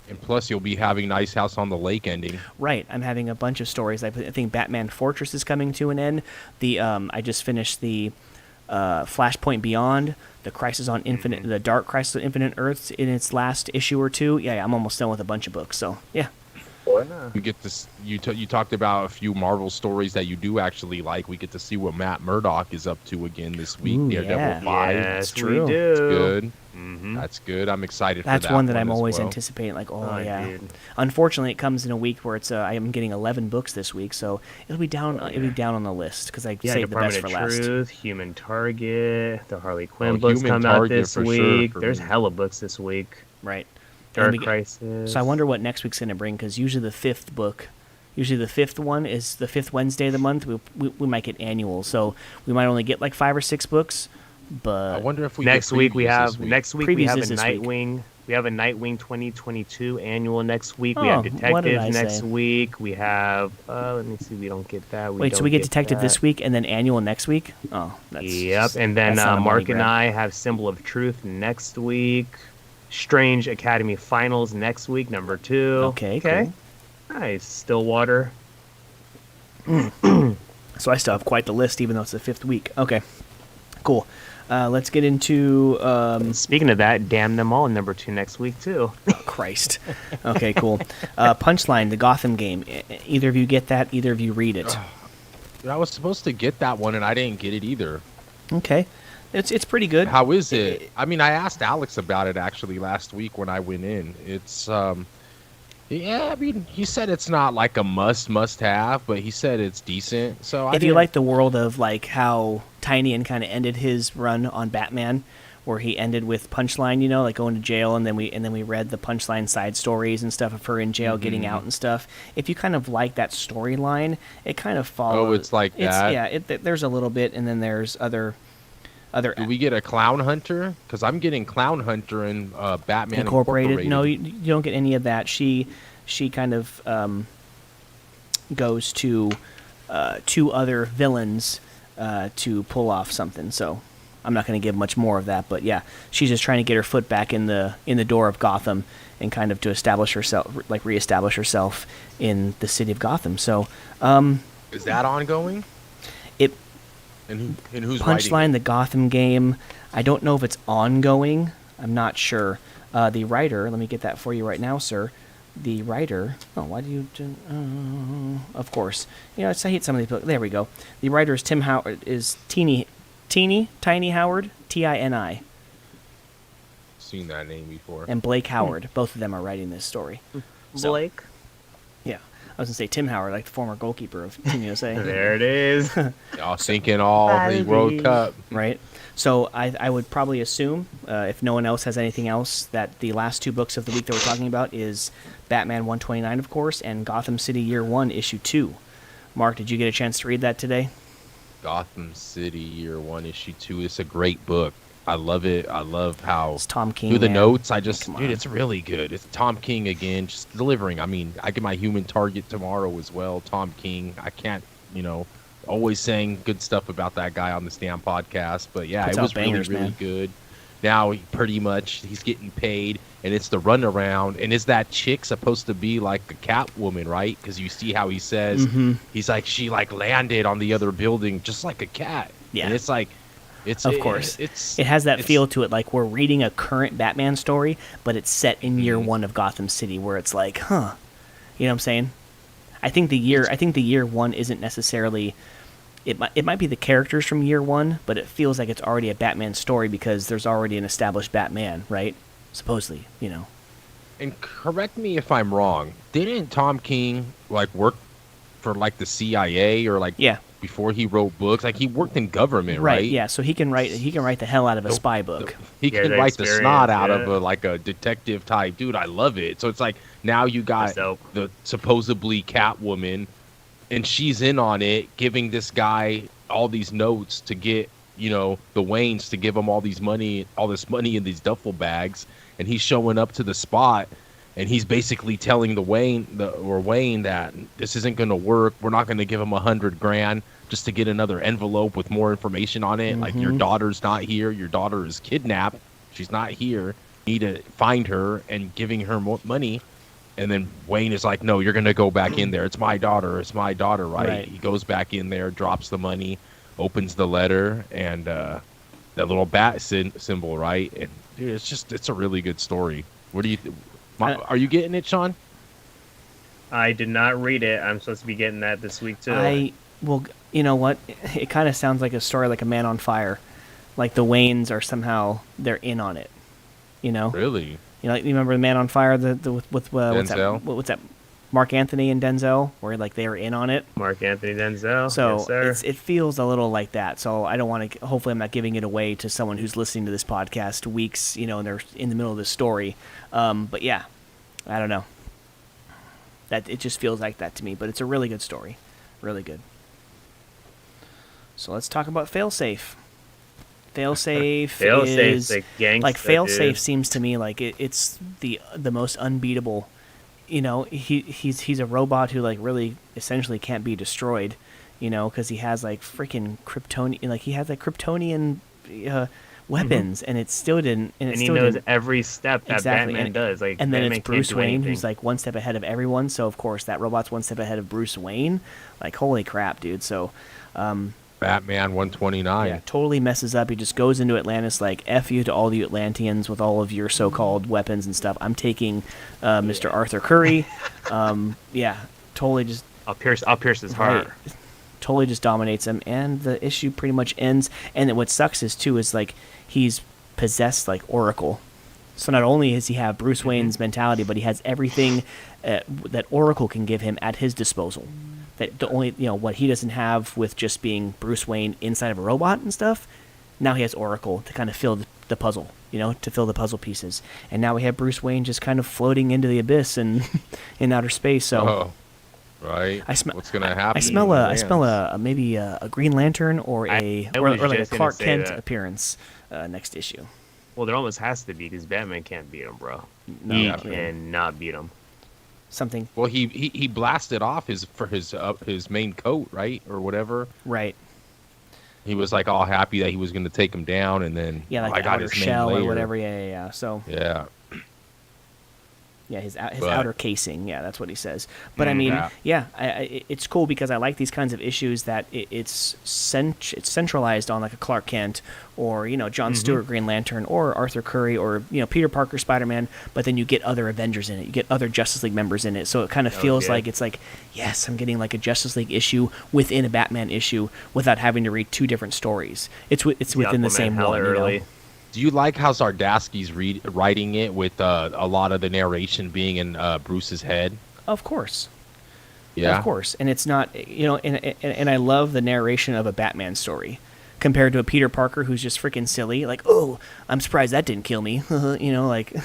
And plus, you'll be having Nice House on the Lake ending. Right, I'm having a bunch of stories. I think Batman Fortress is coming to an end. I just finished the Flashpoint Beyond, the Crisis on Infinite, the Dark Crisis on Infinite Earths in its last issue or 2. Yeah, I'm almost done with a bunch of books. So yeah. no. We get to you talked about a few Marvel stories that you do actually like. We get to see what Matt Murdock is up to again this week. Ooh, Daredevil yeah. 5. Yes, That's true. we do. That's good. Mm-hmm. That's good. I'm excited for That's that one that I'm as always well. anticipating. Like, Oh, yeah. dude. Unfortunately, it comes in a week where it's I am getting 11 books this week, so it'll be down. It'll be down on the list because I Yeah, saved the best Department for of last. Truth, Human Target, the Harley Quinn Oh, books Human come out Target this for sure week. for There's me. hella books this week. Right. And Dark we get- Crisis. So I wonder what next week's going to bring because usually the fifth book, usually the fifth one is the fifth Wednesday of the month. We might get annual, so we might only get like 5 or 6 books. But I wonder if we next get week we previews have this week. next week we Previews have a is this week. Nightwing. We have a Nightwing 2022 annual next week. We Oh, have what did I Detectives next say? week. We have let me see. We don't get that. wait, so we get Detective this week and then annual next week? Oh, that's Yep, and then that's not a money Mark and grab. I have Symbol of Truth next week. Strange Academy Finals next week, number 2. Okay, cool. Nice. Stillwater. So I still have quite the list, even though it's the 5th week. Okay, cool. Let's get into Speaking of that, Damn Them All, number 2 next week, too. Christ. Okay, cool. Punchline, the Gotham game. Either of you get that? Either of you read it? I was supposed to get that one and I didn't get it either. Okay, it's pretty good. How is it? I mean, I asked Alex about it actually last week when I went in. It's yeah, I mean, he said it's not like a must have, but he said it's decent. So If you like the world of like how Tynion kind of ended his run on Batman, where he ended with Punchline, you know, like going to jail, and then we read the Punchline side stories and stuff of her in jail getting out and stuff. If you kind of like that storyline, it kind of follows. Oh, it's like that? Yeah, there's a little bit, and then there's other. Do we get a Clown Hunter? Because I'm getting Clown Hunter and Batman Incorporated. No, you don't get any of that. She kind of goes to 2 other villains to pull off something. So I'm not going to give much more of that, but yeah, she's just trying to get her foot back in the door of Gotham and kind of to establish herself, like reestablish herself in the city of Gotham. So Is that ongoing? it And who's Punchline, writing? the Gotham game. I don't know if it's ongoing. I'm not sure. The writer, let me get that for you right now, sir. The writer. Oh, why do you? Of course. You know, I hate some of these books. There we go. The writer is Tim Howard. Is Tiny Howard, Tini, Seen that name before. and Blake Howard. Both of them are writing this story. So, Blake. yeah, I was gonna say Tim Howard, like the former goalkeeper of Team USA. There it is. Y'all thinking all the World Cup. Right. So I would probably assume, if no one else has anything else, that the last 2 books of the week that we're talking about is Batman 129, of course, and Gotham City Year 1, Issue 2. Mark, did you get a chance to read that today? Gotham City Year 1, Issue 2. It's a great book. I love it. I love how It's Tom King. through the man. notes. Come on. Dude, it's really good. It's Tom King again, just delivering. I mean, I get my Human Target tomorrow as well. Tom King. I can't, always saying good stuff about that guy on this damn podcast. But yeah, Puts it out was bangers, really man. good. Now he's getting paid, and it's the runaround. And is that chick supposed to be like a Catwoman, right? Because you see how he says he's like she like landed on the other building just like a cat. Yeah. And it's like. Of course. It's It has that it's- feel to it, like we're reading a current Batman story, but it's set in year 1 of Gotham City, where it's like, huh. You know what I'm saying? I think the year 1 isn't necessarily. It might be the characters from year 1, but it feels like it's already a Batman story because there's already an established Batman, right? Supposedly, And correct me if I'm wrong. Didn't Tom King like work for like the CIA or like Yeah. before he wrote books? Like he worked in government, right? Yeah, so he can write the hell out of a spy book. He Yeah, can the write the experience, snot out of yeah. like a detective type. Dude, I love it. So it's like now you got That's dope. the supposedly Catwoman, and she's in on it, giving this guy all these notes to get, the Waynes to give him all this money in these duffel bags, and he's showing up to the spot, and he's basically telling Wayne that this isn't going to work. We're not going to give him $100,000 just to get another envelope with more information on it. Like, your daughter's not here. Your daughter is kidnapped. She's not here. You need to find her and giving her more money. And then Wayne is like, no, you're going to go back in there. It's my daughter. It's my daughter, right? He goes back in there, drops the money, opens the letter, and that little bat symbol, right? And dude, it's a really good story. What do you are you getting it, Sean? I did not read it. I'm supposed to be getting that this week too. Well, you know what? It kind of sounds like a story like A Man on Fire. Like the Waynes are somehow they're in on it. You know? Really? You know, like, you remember The Man on Fire with what's that? Denzel? What's that? Mark Anthony and Denzel, where like they were in on it. Mark Anthony Denzel. So yes, sir. it feels a little like that. So I don't want to. Hopefully, I'm not giving it away to someone who's listening to this podcast weeks, and they're in the middle of the story. But yeah, I don't know. That it just feels like that to me. But it's a really good story, really good. So let's talk about Failsafe. Failsafe is the gangsta, like Failsafe dude. seems to me like it's the most unbeatable. He's a robot who like really essentially can't be destroyed, because he has like freaking Kryptonian, like he has like Kryptonian weapons, and it still didn't. And he knows every step that exactly. Batman does. Like, and then Batman it's Bruce can't do Wayne anything. who's like one step ahead of everyone. So of course that robot's one step ahead of Bruce Wayne. Like holy crap, dude. So. Batman 129. Yeah, totally messes up. He just goes into Atlantis like, F you to all the Atlanteans with all of your so-called weapons and stuff. I'm taking Mr. Arthur Curry. Yeah, totally just... I'll pierce his heart. Right, totally just dominates him, and the issue pretty much ends. And then what sucks is like, he's possessed like Oracle. So not only does he have Bruce Wayne's mentality, but he has everything that Oracle can give him at his disposal. That the only, what he doesn't have with just being Bruce Wayne inside of a robot and stuff, now he has Oracle to kind of fill the puzzle, to fill the puzzle pieces. And now we have Bruce Wayne just kind of floating into the abyss and in outer space. So, right. What's gonna happen? I smell maybe a Green Lantern or like a Clark Kent appearance next issue. Well, there almost has to be because Batman can't beat him, bro. No, he cannot beat him. Something. Well, he blasted off his main coat, right, or whatever. Right. He was like all happy that he was going to take him down, and then like I the got outer his shell main layer. or whatever. Yeah. So. Yeah, his outer casing. Yeah, that's what he says. But I mean, it's cool because I like these kinds of issues that it's centralized on like a Clark Kent or John Stewart Green Lantern or Arthur Curry or Peter Parker Spider-Man. But then you get other Avengers in it. You get other Justice League members in it. So it kind of feels like it's like, yes, I'm getting like a Justice League issue within a Batman issue without having to read two different stories. It's within the same one. Do you like how Zardasky's writing it with a lot of the narration being in Bruce's head? Of course. Yeah. Of course. And it's not, and I love the narration of a Batman story compared to a Peter Parker who's just freaking silly. Like, oh, I'm surprised that didn't kill me. Batman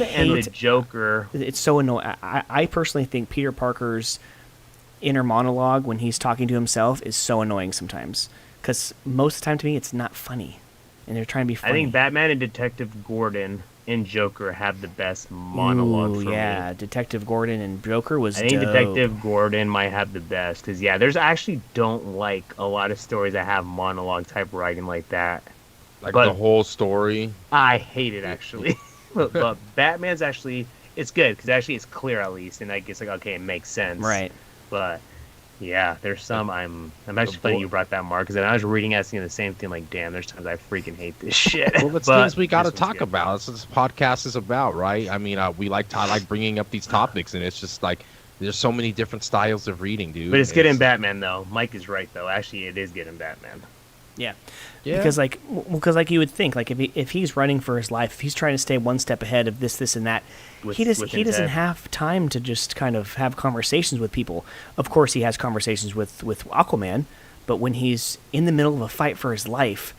and the Joker. It's so annoying. I personally think Peter Parker's inner monologue when he's talking to himself is so annoying sometimes. Because most of the time, to me, it's not funny, and they're trying to be funny. I think Batman and Detective Gordon and Joker have the best monologue for me. Detective Gordon and Joker was I think dope. Detective Gordon might have the best, because, there's actually don't like a lot of stories that have monologue type writing like that. Like the whole story? I hate it, actually. but Batman's actually, it's good, because actually it's clear at least, and like it's like, okay, it makes sense. Right. But... yeah, there's some I'm actually funny you brought that, Mark, because I was reading asking the same thing, like, damn, there's times I freaking hate this shit. Well, it's things we got to talk about. That's what this podcast is about, right? I mean, I like bringing up these topics, and it's just like, there's so many different styles of reading, dude. But it's good in Batman, though. Mike is right, though. Actually, it is good in Batman. Yeah. Because you would think, like, if he's running for his life, if he's trying to stay one step ahead of this, and that, he doesn't have time to just kind of have conversations with people. Of course, he has conversations with Aquaman, but when he's in the middle of a fight for his life,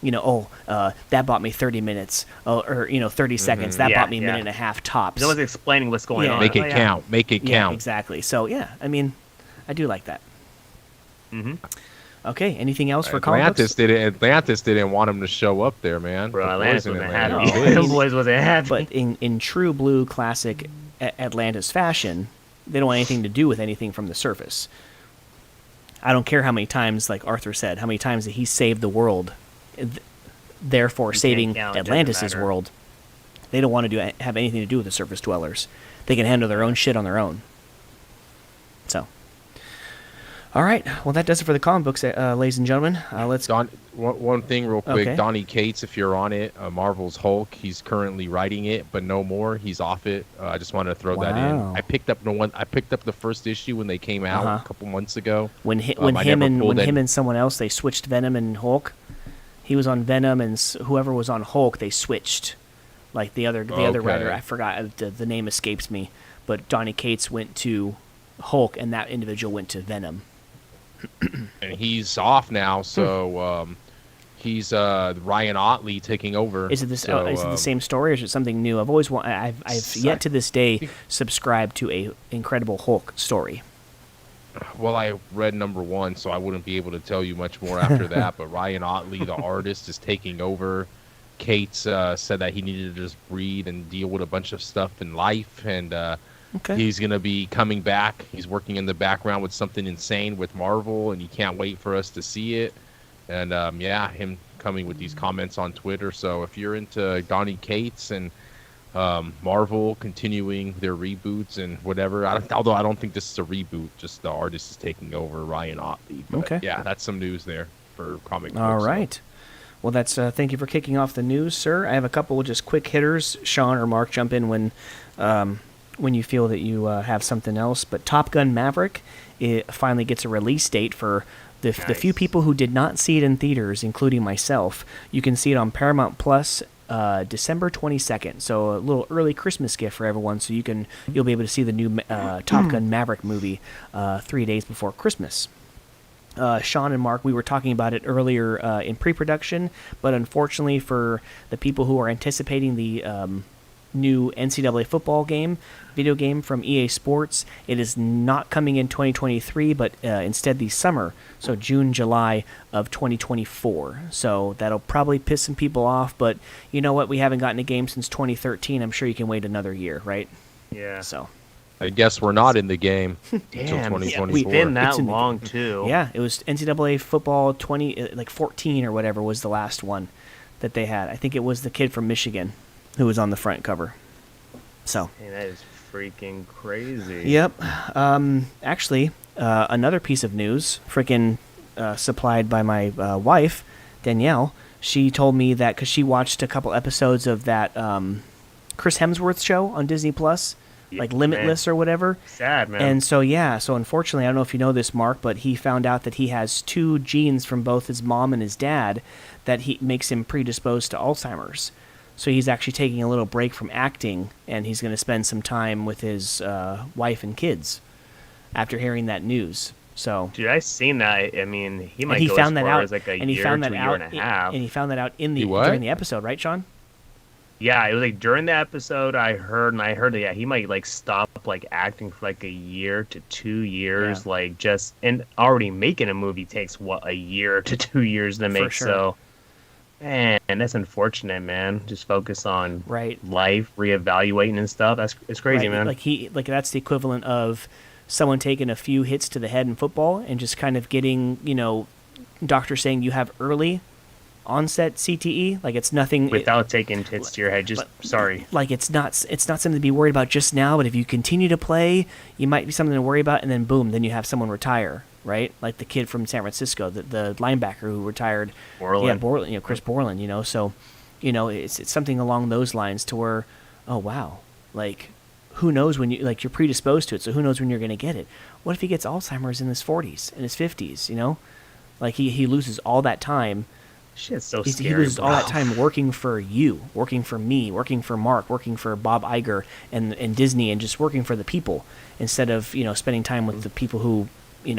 that bought me 30 minutes, or 30 seconds. That bought me a minute and a half tops. No one's explaining what's going on. Make it count. Make it count. Yeah, exactly. So I mean, I do like that. Mm-hmm. Okay, anything else for comic books? Atlantis didn't want him to show up there, man. Bro, Atlantis wasn't happy. The boys wasn't happy. But in true blue classic Atlantis fashion, they don't want anything to do with anything from the surface. I don't care how many times, like Arthur said, how many times that he saved the world, therefore saving Atlantis' world. They don't want to have anything to do with the surface dwellers. They can handle their own shit on their own. So... All right. Well, that does it for the comic books, ladies and gentlemen. Let's. One thing real quick. Okay. Donnie Cates, if you're on it, Marvel's Hulk, he's currently writing it, but no more. He's off it. I just wanted to throw that in. Wow. I picked up the first issue when they came out a couple months ago. When him and someone else, they switched Venom and Hulk. He was on Venom, and whoever was on Hulk, they switched. Like the other writer, I forgot the name escapes me, but Donnie Cates went to Hulk, and that individual went to Venom. And he's off now, so he's Ryan Otley taking over. Is it this? Is it the same story, or is it something new? I've yet to this day subscribed to a Incredible Hulk story. Well, I read number 1, so I wouldn't be able to tell you much more after that. But Ryan Otley, the artist, is taking over. Cates said that he needed to just breathe and deal with a bunch of stuff in life, and he's going to be coming back. He's working in the background with something insane with Marvel, and he can't wait for us to see it. And him coming with these comments on Twitter. So if you're into Donnie Cates and Marvel continuing their reboots and whatever, although I don't think this is a reboot, just the artist is taking over, Ryan Otley. But yeah, that's some news there for comic books. All right. Well, that's thank you for kicking off the news, sir. I have a couple of just quick hitters. Sean or Mark, jump in when you feel that you have something else. But Top Gun Maverick, it finally gets a release date for the few people who did not see it in theaters, including myself. You can see it on Paramount Plus December 22nd. So a little early Christmas gift for everyone. So you'll be able to see the new Top Gun Maverick movie 3 days before Christmas. Sean and Mark, we were talking about it earlier in pre-production, but unfortunately for the people who are anticipating the new NCAA football video game from EA Sports, it is not coming in 2023, but instead the summer, so June, July of 2024. So that'll probably piss some people off, but you know what? We haven't gotten a game since 2013. I'm sure you can wait another year, right? Yeah. So I guess we're not in the game until Damn, 2024. it's been that long too. Yeah, it was NCAA football 14 or whatever was the last one that they had. I think it was the kid from Michigan who was on the front cover. So Hey, that is freaking crazy. Yep. Actually, another piece of news, supplied by my wife, Danielle. She told me that because she watched a couple episodes of that Chris Hemsworth show on Disney Plus, like Limitless or whatever. Sad, man. And so unfortunately, I don't know if you know this, Mark, but he found out that he has 2 genes from both his mom and his dad that makes him predisposed to Alzheimer's. So he's actually taking a little break from acting, and he's going to spend some time with his wife and kids after hearing that news. So, dude, I seen that. I mean, he might go found as that far out, as like a and he year found to that a year out, and a half. and he found that out during the episode, right, Sean? Yeah, it was like during the episode I heard that he might like stop like acting for like a year to 2 years, and already making a movie takes a year to 2 years to make. For sure. So, man, that's unfortunate, man. Just focus on life, reevaluating and stuff. It's crazy, man. Like that's the equivalent of someone taking a few hits to the head in football and just kind of getting, doctor saying you have early onset CTE, like it's nothing without taking hits to your head. Like it's not something to be worried about just now, but if you continue to play, you might be something to worry about, and then boom, then you have someone retire, right? Like the kid from San Francisco, the linebacker who retired. Borland. Chris Borland. So, it's something along those lines to where, oh wow, like who knows when you're predisposed to it, so who knows when you're going to get it? What if he gets Alzheimer's in his 40s, in his 50s? Like he loses all that time. Shit's so scary. He loses all that time working for you, working for me, working for Mark, working for Bob Iger and Disney, and just working for the people instead of spending time with the people who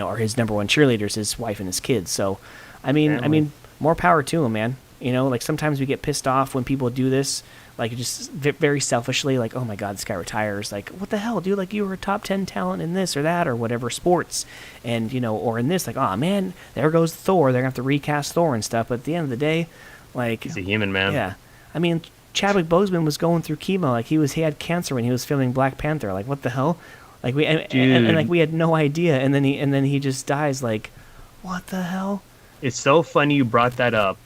are his number one cheerleaders, his wife and his kids. So, I mean, more power to him, man. Like sometimes we get pissed off when people do this, like just very selfishly, like, oh my God, this guy retires. Like, what the hell, dude? Like, you were a top 10 talent in this or that or whatever sports, and or in this, like, oh man, there goes Thor. They're gonna have to recast Thor and stuff. But at the end of the day, like, he's a human, man. Yeah, I mean, Chadwick Boseman was going through chemo. Like he had cancer when he was filming Black Panther. Like, what the hell? Like and like we had no idea, and then he just dies. Like, what the hell? It's so funny you brought that up.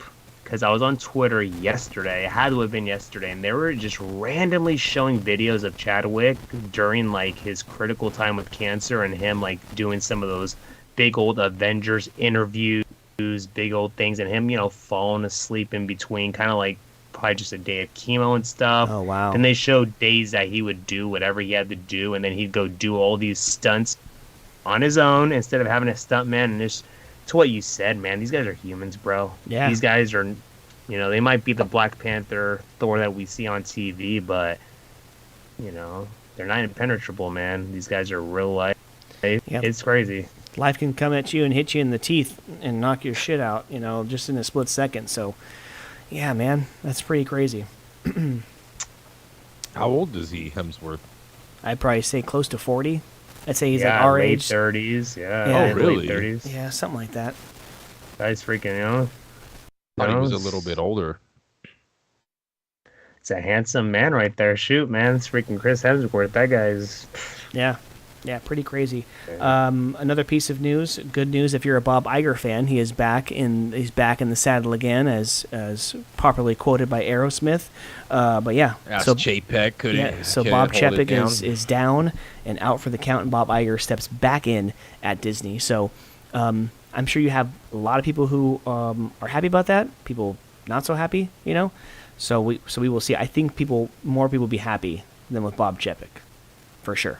Because I was on Twitter yesterday, it had to have been yesterday, and they were just randomly showing videos of Chadwick during like his critical time with cancer and him like doing some of those big old Avengers interviews, big old things, and him, falling asleep in between, kind of like probably just a day of chemo and stuff. Oh, wow. Then they showed days that he would do whatever he had to do, and then he'd go do all these stunts on his own instead of having a stunt man. And it's what you said, man. These guys are humans, bro. Yeah. These guys are, they might be the Black Panther, Thor that we see on TV, but, they're not impenetrable, man. These guys are real life. Yep. It's crazy. Life can come at you and hit you in the teeth and knock your shit out, just in a split second. So, yeah, man, that's pretty crazy. How old is he, Hemsworth? I'd probably say close to 40. I'd say he's like Yeah, our late age. 30s. Yeah. Yeah. Oh, really? Late 30s. Yeah, something like that. Guy's freaking, Thought he was a little bit older. It's a handsome man right there. Shoot, man. It's freaking Chris Hemsworth. That guy's... Yeah. Yeah, pretty crazy. Another piece of news, good news if you're a Bob Iger fan, he's back in the saddle again, as properly quoted by Aerosmith. But yeah, So Chapek couldn't. So Bob Chapek is down and out for the count, and Bob Iger steps back in at Disney. So I'm sure you have a lot of people who are happy about that. People not so happy, So we will see. I think more people will be happy than with Bob Chapek, for sure.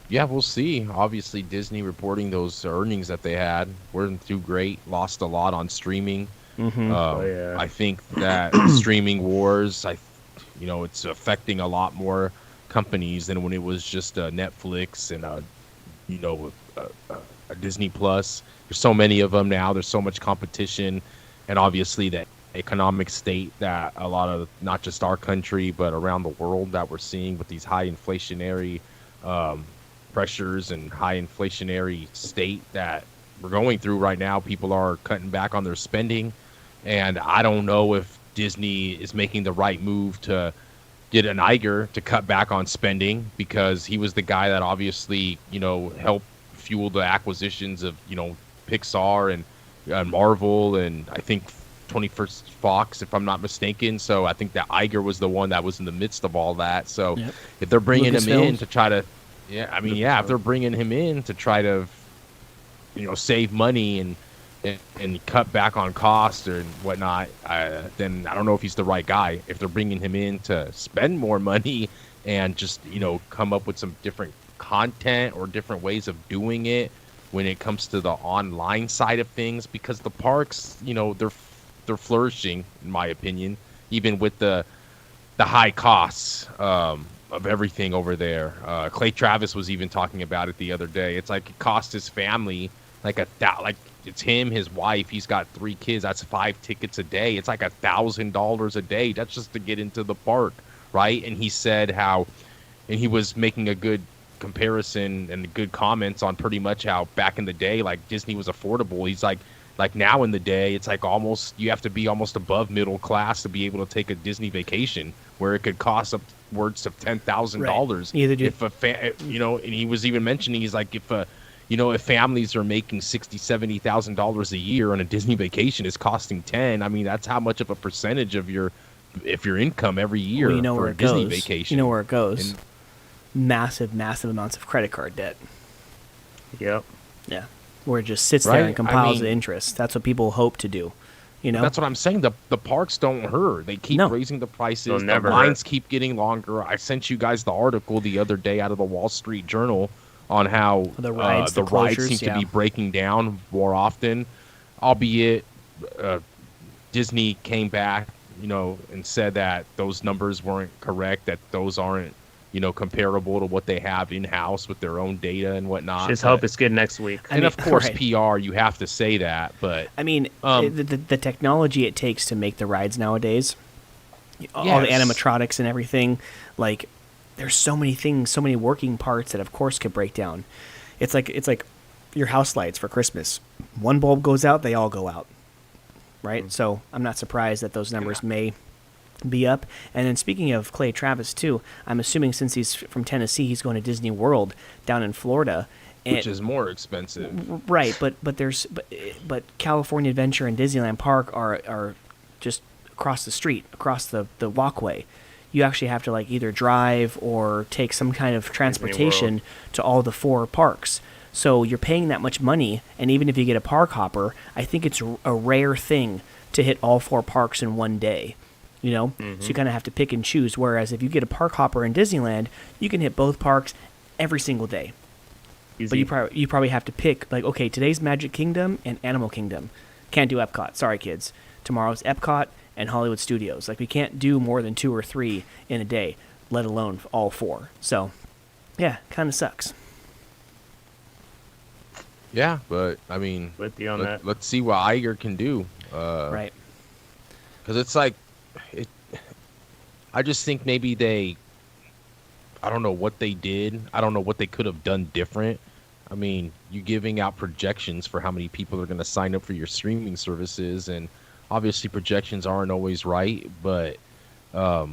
Yeah, we'll see. Obviously, Disney reporting those earnings that they had weren't too great. Lost a lot on streaming. Mm-hmm. I think that streaming wars, it's affecting a lot more companies than when it was just Netflix and a Disney Plus. There's so many of them now. There's so much competition, and obviously the economic state that a lot of not just our country but around the world that we're seeing with these high inflationary pressures and high inflationary state that we're going through right now. People are cutting back on their spending, and I don't know if Disney is making the right move to get an Iger to cut back on spending, because he was the guy that obviously helped fuel the acquisitions of Pixar and Marvel, and I think 21st Fox, if I'm not mistaken. So I think that Iger was the one that was in the midst of all that. So if they're bringing him in to try to if they're bringing him in to try to, save money and cut back on cost or whatnot, then I don't know if he's the right guy. If they're bringing him in to spend more money and just, come up with some different content or different ways of doing it when it comes to the online side of things, because the parks, they're flourishing, in my opinion, even with the high costs of everything over there. Clay Travis was even talking about it the other day. It's like it cost his family like it's him, his wife. He's got 3 kids. That's 5 tickets a day. It's like $1,000 a day. That's just to get into the park, right? And he said and he was making a good comparison and good comments on pretty much how back in the day, like Disney was affordable. He's like now in the day, it's like you have to be almost above middle class to be able to take a Disney vacation, where it could cost upwards of $10,000. Right. And he was even mentioning, he's like, if families are making $60,000-$70,000 a year on a Disney vacation is costing 10, I mean, that's how much of a percentage of your income every year for a Disney vacation. You know where it goes. Massive amounts of credit card debt. Yep. Yeah. Where it just sits there and compiles the interest. That's what people hope to do. That's what I'm saying. The parks don't hurt. They keep raising the prices. The lines keep getting longer. I sent you guys the article the other day out of the Wall Street Journal on how the rides seem to be breaking down more often, albeit Disney came back, and said that those numbers weren't correct, that those aren't, comparable to what they have in-house with their own data and whatnot. Just hope it's good next week. Of course, right. PR, you have to say that, but... I mean, the technology it takes to make the rides nowadays, all the animatronics and everything, like, there's so many things, so many working parts that, of course, could break down. It's like your house lights for Christmas. One bulb goes out, they all go out, right? So I'm not surprised that those numbers may be up. And then speaking of Clay Travis too, I'm assuming since he's from Tennessee, he's going to Disney World down in Florida, which is more expensive, right? But California Adventure and Disneyland Park are just across the street, across the walkway. You actually have to like either drive or take some kind of transportation to all the 4 parks. So you're paying that much money, and even if you get a park hopper, I think it's a rare thing to hit all 4 parks in one day. So you kind of have to pick and choose. Whereas if you get a park hopper in Disneyland, you can hit both parks every single day. Easy. But you probably have to pick, like, okay, today's Magic Kingdom and Animal Kingdom. Can't do Epcot. Sorry, kids. Tomorrow's Epcot and Hollywood Studios. Like, we can't do more than 2 or 3 in a day, let alone all 4. So, yeah, kind of sucks. Yeah, but I mean, With you on that. let's see what Iger can do. Right. Because it's like, I just think maybe I don't know what they did. I don't know what they could have done different. I mean, you giving out projections for how many people are going to sign up for your streaming services, and obviously projections aren't always right, but I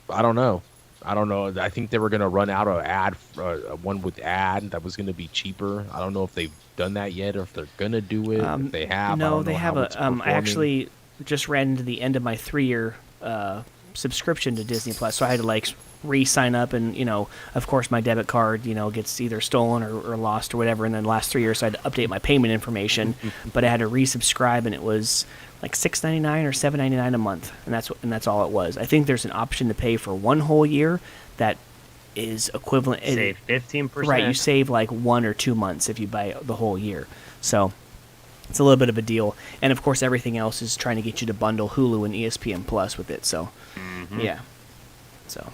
don't know. I think they were going to run out of one with ad that was going to be cheaper. I don't know if they've done that yet or if they're going to do it. If they have, I No, don't they know have how it's I performing. actually just ran into the end of my 3-year subscription to Disney Plus, so I had to like re-sign up, and of course my debit card gets either stolen or lost or whatever, and then the last 3 years so I had to update my payment information, but I had to resubscribe, and it was like $6.99 or $7.99 a month, and that's all it was. I think there's an option to pay for 1 whole year that is equivalent. Save 15%. Right, you save like 1 or 2 months if you buy the whole year. So it's a little bit of a deal, and of course everything else is trying to get you to bundle Hulu and ESPN Plus with it. So yeah, so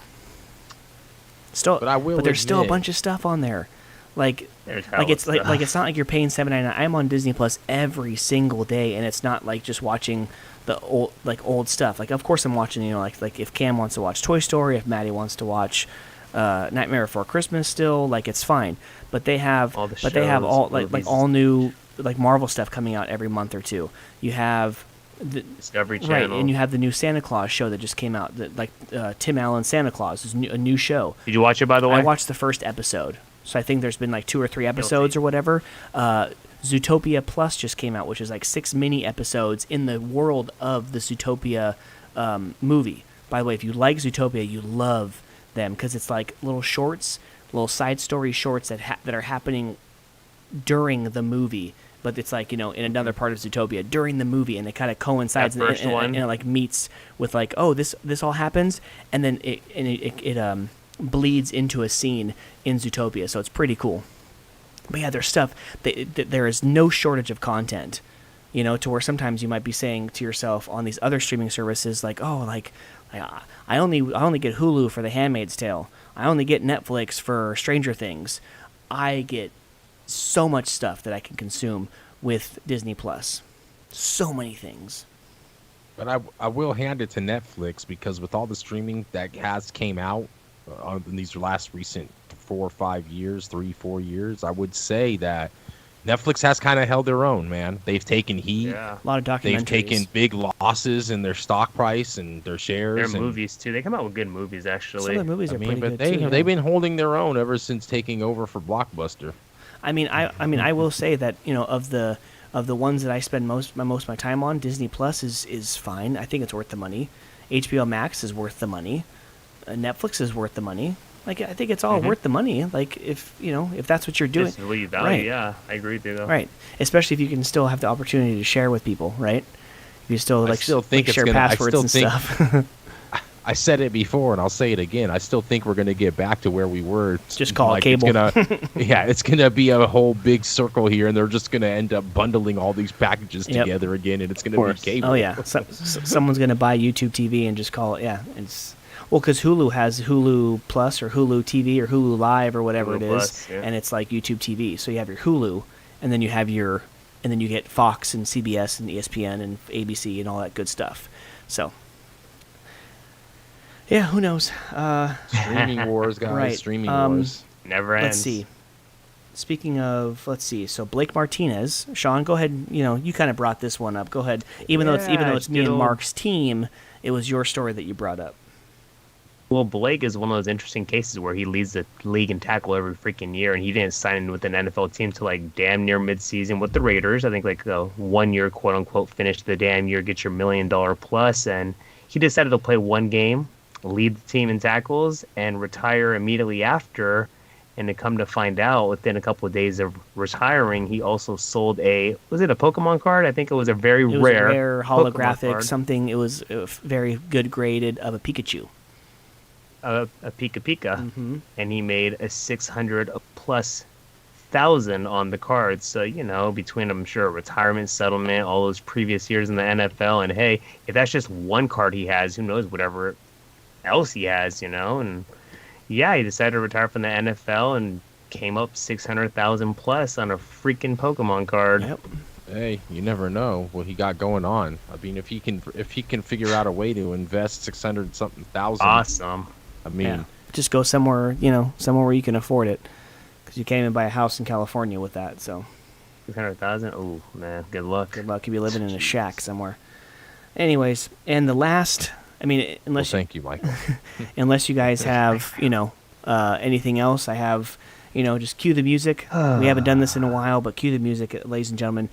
still, but there's still a admit- bunch of stuff on there. Like There's it's hella like it's not like you're paying $7.99. I'm on Disney Plus every single day, and it's not like just watching the old stuff. Like, of course I'm watching like if Cam wants to watch Toy Story, if Maddie wants to watch Nightmare Before Christmas, still, like, it's fine. But they have All the they have shows, all movies. all new like Marvel stuff coming out every month or two. You have Discovery right, Channel. and you have the new Santa Claus show that just came out. Tim Allen's Santa Claus is a new show. Did you watch it, by the way? I watched the first episode, so I think there's been like 2 or 3 episodes or whatever. Zootopia Plus just came out, which is like 6 mini episodes in the world of the Zootopia movie. By the way, if you like Zootopia, you love them because it's like little shorts, little side story shorts that are happening during the movie. But it's like, in another part of Zootopia during the movie, and it kind of coincides, That first one? and it like meets with like, oh, this all happens, and then it bleeds into a scene in Zootopia, so it's pretty cool. But yeah, there's stuff there is no shortage of content, to where sometimes you might be saying to yourself on these other streaming services, like, oh, like I only get Hulu for The Handmaid's Tale, I only get Netflix for Stranger Things. I get so much stuff that I can consume with Disney Plus. So many things. But I will hand it to Netflix, because with all the streaming that has came out in these last recent 4 or 5 years, 3-4 years, I would say that Netflix has kind of held their own, man. They've taken heat. Yeah. A lot of documentaries. They've taken big losses in their stock price and their shares. Their and, movies, too. They come out with good movies, actually. Some of the movies are pretty but good too. they've been holding their own ever since taking over for Blockbuster. I mean, I will say that of the ones that I spend most of my time on, Disney Plus is fine. I think it's worth the money. HBO Max is worth the money. Netflix is worth the money. Like, I think it's all worth the money. Like, if that's what you're doing, This is what you value, right. yeah. I agree with you, though. Right? Especially if you can still have the opportunity to share with people, right? If you still share passwords and stuff. I said it before, and I'll say it again. I still think we're going to get back to where we were. Just call it cable. It's going to be a whole big circle here, and they're just going to end up bundling all these packages Yep. together again, and it's going to be cable. Oh yeah, someone's gonna buy YouTube TV and just call it. Yeah, because Hulu has Hulu Plus or Hulu TV or Hulu Live or whatever Hulu it is, Plus, yeah. and it's like YouTube TV. So you have your Hulu, and then you get Fox and CBS and ESPN and ABC and all that good stuff. So yeah, who knows? Streaming wars, guys. Right. Streaming wars. Never ends. Let's see. Speaking of, so Blake Martinez, Sean, go ahead. You kind of brought this one up. Go ahead. Even though it's me and Mark's team, it was your story that you brought up. Well, Blake is one of those interesting cases where he leads the league in tackle every freaking year, and he didn't sign in with an NFL team till like damn near midseason with the Raiders. I think like the 1 year, quote unquote, finish the damn year, get your $1 million plus, and he decided to play one game, lead the team in tackles, and retire immediately after. And to come to find out, within a couple of days of retiring, he also sold was it a Pokemon card? I think it was a very It was rare, a rare Pokemon holographic card, something. It was very good graded of a Pikachu. a Pika Pika, Mm-hmm. and he made a 600 plus thousand on the card. So, between, I'm sure, retirement settlement, all those previous years in the NFL, and hey, if that's just one card he has, who knows whatever else he has, and yeah, he decided to retire from the NFL and came up 600,000 plus on a freaking Pokemon card. Yep. Hey, you never know what he got going on. I mean, if he can figure out a way to invest 600 something thousand, Awesome. I mean, Yeah. Just go somewhere, somewhere where you can afford it. Because you can't even buy a house in California with that. So 600,000. Oh man, good luck. good luck. You'll be living in a shack somewhere. Anyways, and the last, well, unless thank you, Michael. unless you guys have, anything else, I have, just cue the music. We haven't done this in a while, but cue the music, ladies and gentlemen.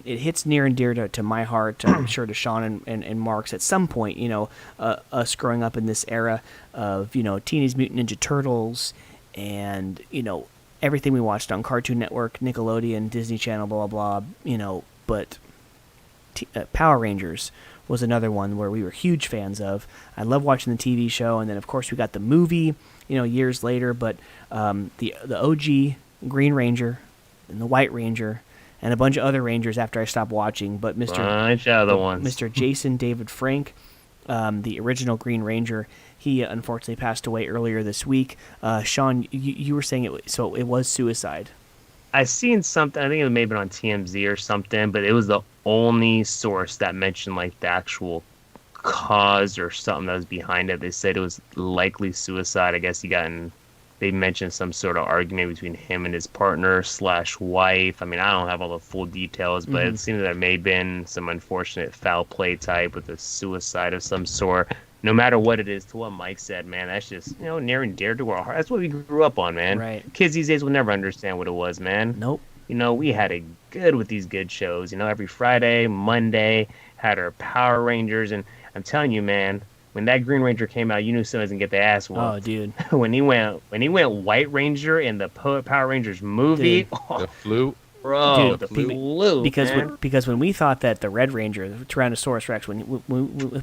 It hits near and dear to my heart. I'm sure to Sean and Mark's at some point, us growing up in this era of, Teenage Mutant Ninja Turtles and, everything we watched on Cartoon Network, Nickelodeon, Disney Channel, blah, blah, blah, but Power Rangers was another one where we were huge fans of. I love watching the TV show, and then of course we got the movie, years later. But the OG Green Ranger and the White Ranger and a bunch of other Rangers after I stopped watching. But Bunch of other ones. Mr. Jason David Frank, the original Green Ranger, he unfortunately passed away earlier this week. Sean, you were saying it was suicide. I seen something. I think it may have been on TMZ or something, but it was the only source that mentioned like the actual cause or something that was behind it. They said it was likely suicide. I guess they mentioned some sort of argument between him and his partner / wife. I mean, I don't have all the full details, but it seems that it may have been some unfortunate foul play type with a suicide of some sort. No matter what it is, to what Mike said, man, that's just, near and dear to our heart. That's what we grew up on, man. Right. Kids these days will never understand what it was, man. Nope. We had it good with these good shows. Every Friday, Monday, had our Power Rangers. And I'm telling you, man, when that Green Ranger came out, you knew someone was going to get their ass whooped. Oh, dude. when he went White Ranger in the Power Rangers movie, The flute. bro, Dude, the flu, because when we thought that the Red Ranger, the Tyrannosaurus Rex, when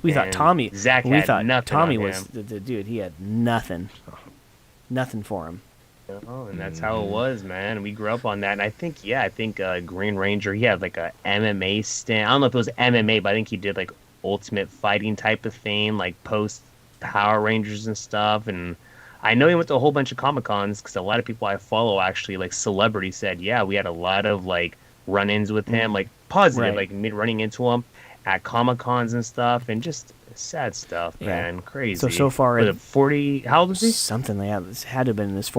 we thought And Tommy, Zach when we had thought nothing Tommy on was him. the dude, he had nothing for him. And that's how it was, man. We grew up on that, and I think Green Ranger, he had like a MMA stint. I don't know if it was MMA, but I think he did like ultimate fighting type of thing, like post Power Rangers and stuff. And I know he went to a whole bunch of Comic-Cons because a lot of people I follow, actually, like celebrities, said, yeah, we had a lot of like run-ins with him, like positive, Right. like me running into him at Comic-Cons and stuff, and just sad stuff, Yeah. man. Crazy. So far, was it 40? How old was he? Something like that. This had to have been in his 40s.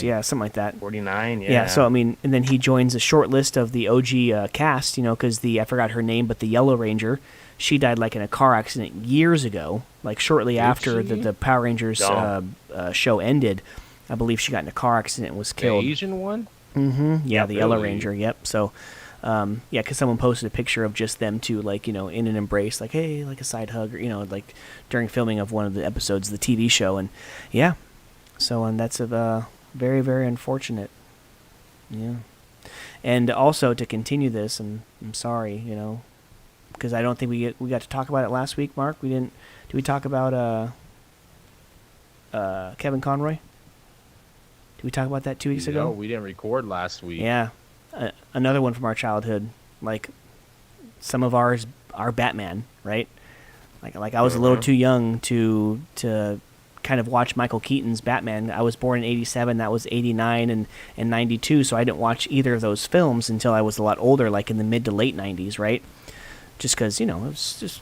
49. Yeah, something like that. 49. Yeah. So I mean, and then he joins a short list of the OG cast, because I forgot her name, but the Yellow Ranger, she died like in a car accident years ago, like shortly after she? the Power Rangers show ended. I believe she got in a car accident and was The killed. Asian one? Mm-hmm. Yeah, Yeah, the Yellow really? Ranger. Yep. So, because someone posted a picture of just them two, like, in an embrace, like, hey, like a side hug, or, like during filming of one of the episodes of the TV show. And yeah, so, and that's very, very unfortunate. Yeah. And also to continue this, and I'm sorry, because I don't think we got to talk about it last week, Mark. We didn't. Did we talk about Kevin Conroy? Did we talk about that 2 weeks ago? No, we didn't record last week. Yeah, another one from our childhood. Like some of our Batman, right? Like I was a little too young to kind of watch Michael Keaton's Batman. I was born in '87. That was '89 and '92. So I didn't watch either of those films until I was a lot older, like in the mid to late '90s, right? Just because it was just.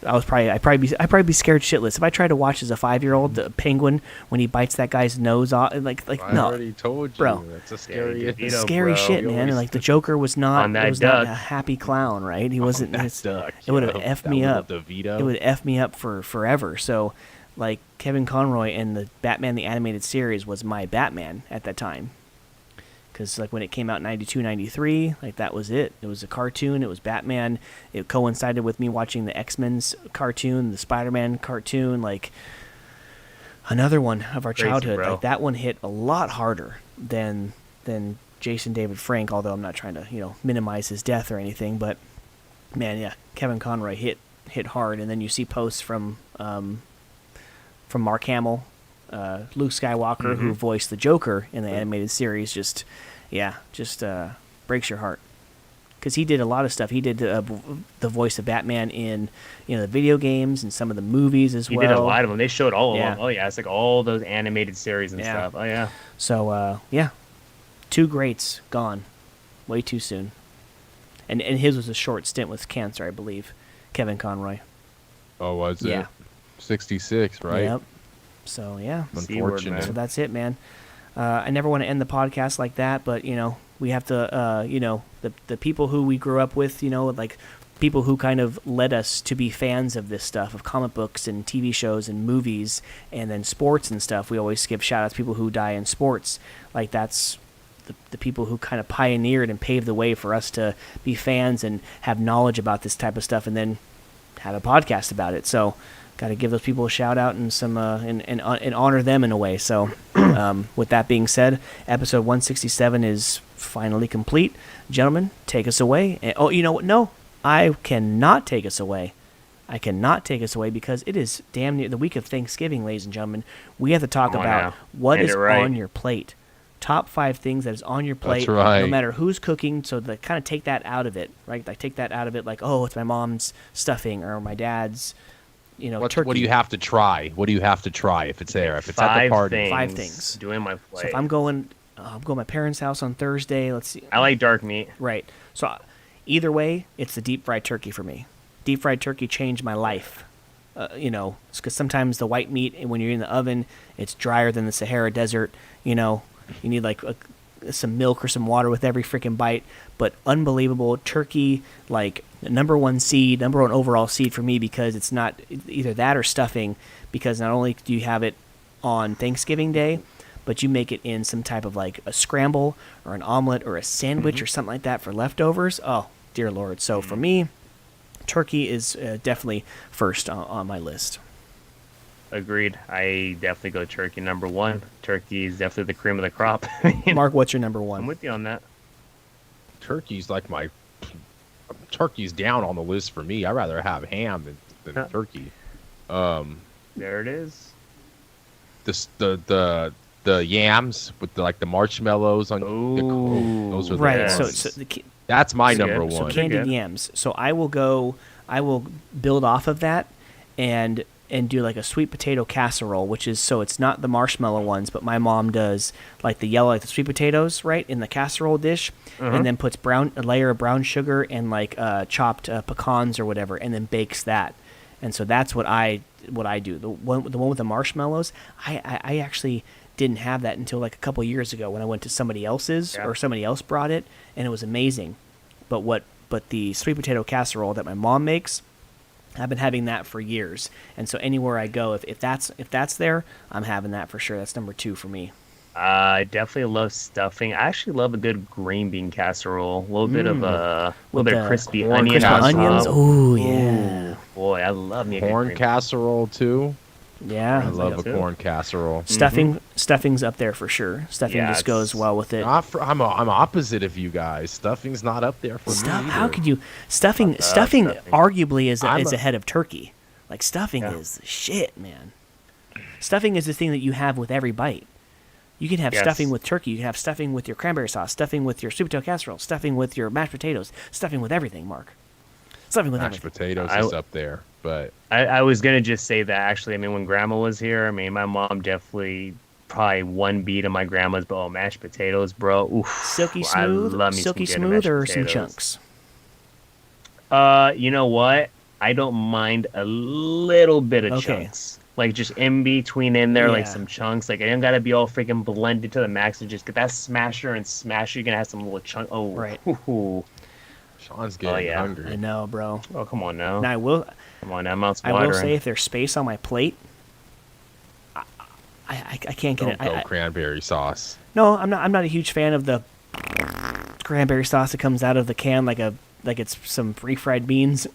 I'd probably be scared shitless if I tried to watch as a 5-year-old the Penguin when he bites that guy's nose off. Like I no, already told you. bro. That's a scary. DeVito, scary bro. shit, You man. always- And like the Joker was not On that it was not duck. a happy clown, right? He wasn't. That duck, It would have yo, effed that me little up. DeVito. It would f me up for forever. So, like Kevin Conroy and the Batman the Animated Series was my Batman at that time. Because like when it came out in 92, 93, like that was it. It was a cartoon. It was Batman. It coincided with me watching the X-Men's cartoon, the Spider-Man cartoon. Like, Another one of our Crazy, childhood. bro. Like that one hit a lot harder than Jason David Frank, although I'm not trying to, minimize his death or anything, but man, yeah, Kevin Conroy hit hard. And then you see posts from Mark Hamill, Luke Skywalker, who voiced the Joker in the animated series, just breaks your heart. Because he did a lot of stuff. He did the voice of Batman in the video games and some of the movies as well. He did a lot of them. They showed all of Yeah. them. Oh yeah, it's like all those animated series and Yeah. stuff. Oh yeah. So two greats gone, way too soon. And his was a short stint with cancer, I believe. Kevin Conroy. Oh, was it? Yeah. 66, right? Yep. So yeah. C-word, man. So that's it, man. I never want to end the podcast like that, but we have to, the people who we grew up with, like people who kind of led us to be fans of this stuff, of comic books and TV shows and movies, and then sports and stuff. We always give shout outs to people who die in sports. Like that's the people who kind of pioneered and paved the way for us to be fans and have knowledge about this type of stuff, and then have a podcast about it. So got to give those people a shout out and some and honor them in a way. So with that being said, episode 167 is finally complete. Gentlemen, take us away. And, oh, you know what? No, I cannot take us away. I cannot take us away because it is damn near the week of Thanksgiving, ladies and gentlemen. We have to talk Come on about now. what Get is it right. on your plate. Top 5 things that is on your plate, That's right. no matter who's cooking. So they kind of take that out of it, right? Like take that out of it, like, oh, it's my mom's stuffing or my dad's, turkey. What do you have to try? What do you have to try if it's there? If it's at the party? 5 things. Doing my plate. So if I'm going to my parents' house on Thursday, let's see. I like dark meat. Right. So either way, it's the deep fried turkey for me. Deep fried turkey changed my life. Because sometimes the white meat, when you're in the oven, it's drier than the Sahara Desert. You need like some milk or some water with every freaking bite. But unbelievable turkey, like number one overall seed for me, because it's not either that or stuffing. Because not only do you have it on Thanksgiving Day, but you make it in some type of like a scramble or an omelet or a sandwich or something like that for leftovers. Oh, dear Lord. So for me, turkey is definitely first on my list. Agreed. I definitely go turkey number 1. Turkey is definitely the cream of the crop. Mark, what's your number 1? I'm with you on that. Turkey's like turkey's down on the list for me. I'd rather have ham than turkey. There it is. The yams with the marshmallows on. Ooh, those are the Right. best. So That's my That's number good. so one. candied good. yams. So I will build off of that and do like a sweet potato casserole, which is, so it's not the marshmallow ones, but my mom does like the yellow, like the sweet potatoes, right, in the casserole dish, and then puts a layer of brown sugar and like chopped pecans or whatever, and then bakes that. And so that's what I do. The one with the marshmallows, I actually didn't have that until like a couple years ago when I went to somebody else's or somebody else brought it, and it was amazing. But the sweet potato casserole that my mom makes, I've been having that for years. And so anywhere I go, if that's there, I'm having that for sure. That's number 2 for me. I definitely love stuffing. I actually love a good green bean casserole. A little bit of the crispy corn onions. casserole. on Onions. top. Oh yeah. Boy, I love me a good Corn green bean. casserole too. Yeah. I love a too. corn casserole. Stuffing's up there for sure. Stuffing Yeah, just goes well with it. I'm opposite of you guys. Stuffing's not up there for me. How either. could you? Stuffing stuffing. arguably is I'm ahead of turkey. Like stuffing is the shit, man. Stuffing is the thing that you have with every bite. You can have Yes. stuffing with turkey. You can have stuffing with your cranberry sauce. Stuffing with your sweet potato casserole. Stuffing with your mashed potatoes. Stuffing with everything, Mark. Stuffing with Mashed everything. potatoes I- is up there, but I was gonna just say that actually. I mean, when Grandma was here, I mean, my mom definitely probably one beat of my grandma's, but mashed potatoes, bro. Oof, Silky I smooth, love me silky some good smooth, mashed or some potatoes. chunks. You know what? I don't mind a little bit of Okay. chunks. Like just in between in there, like Yeah. some chunks. Like it don't gotta be all freaking blended to the max. And just get that smasher and smash. You're gonna have some little chunk. Oh, Right. Ooh. Sean's getting yeah. I hungry. know, bro. Oh, come on now. Now Come on now. Mouth's I watering. will say, if there's space on my plate, I can't get Don't it. go cranberry sauce. No, I'm not a huge fan of the cranberry sauce that comes out of the can, like a like it's some refried beans.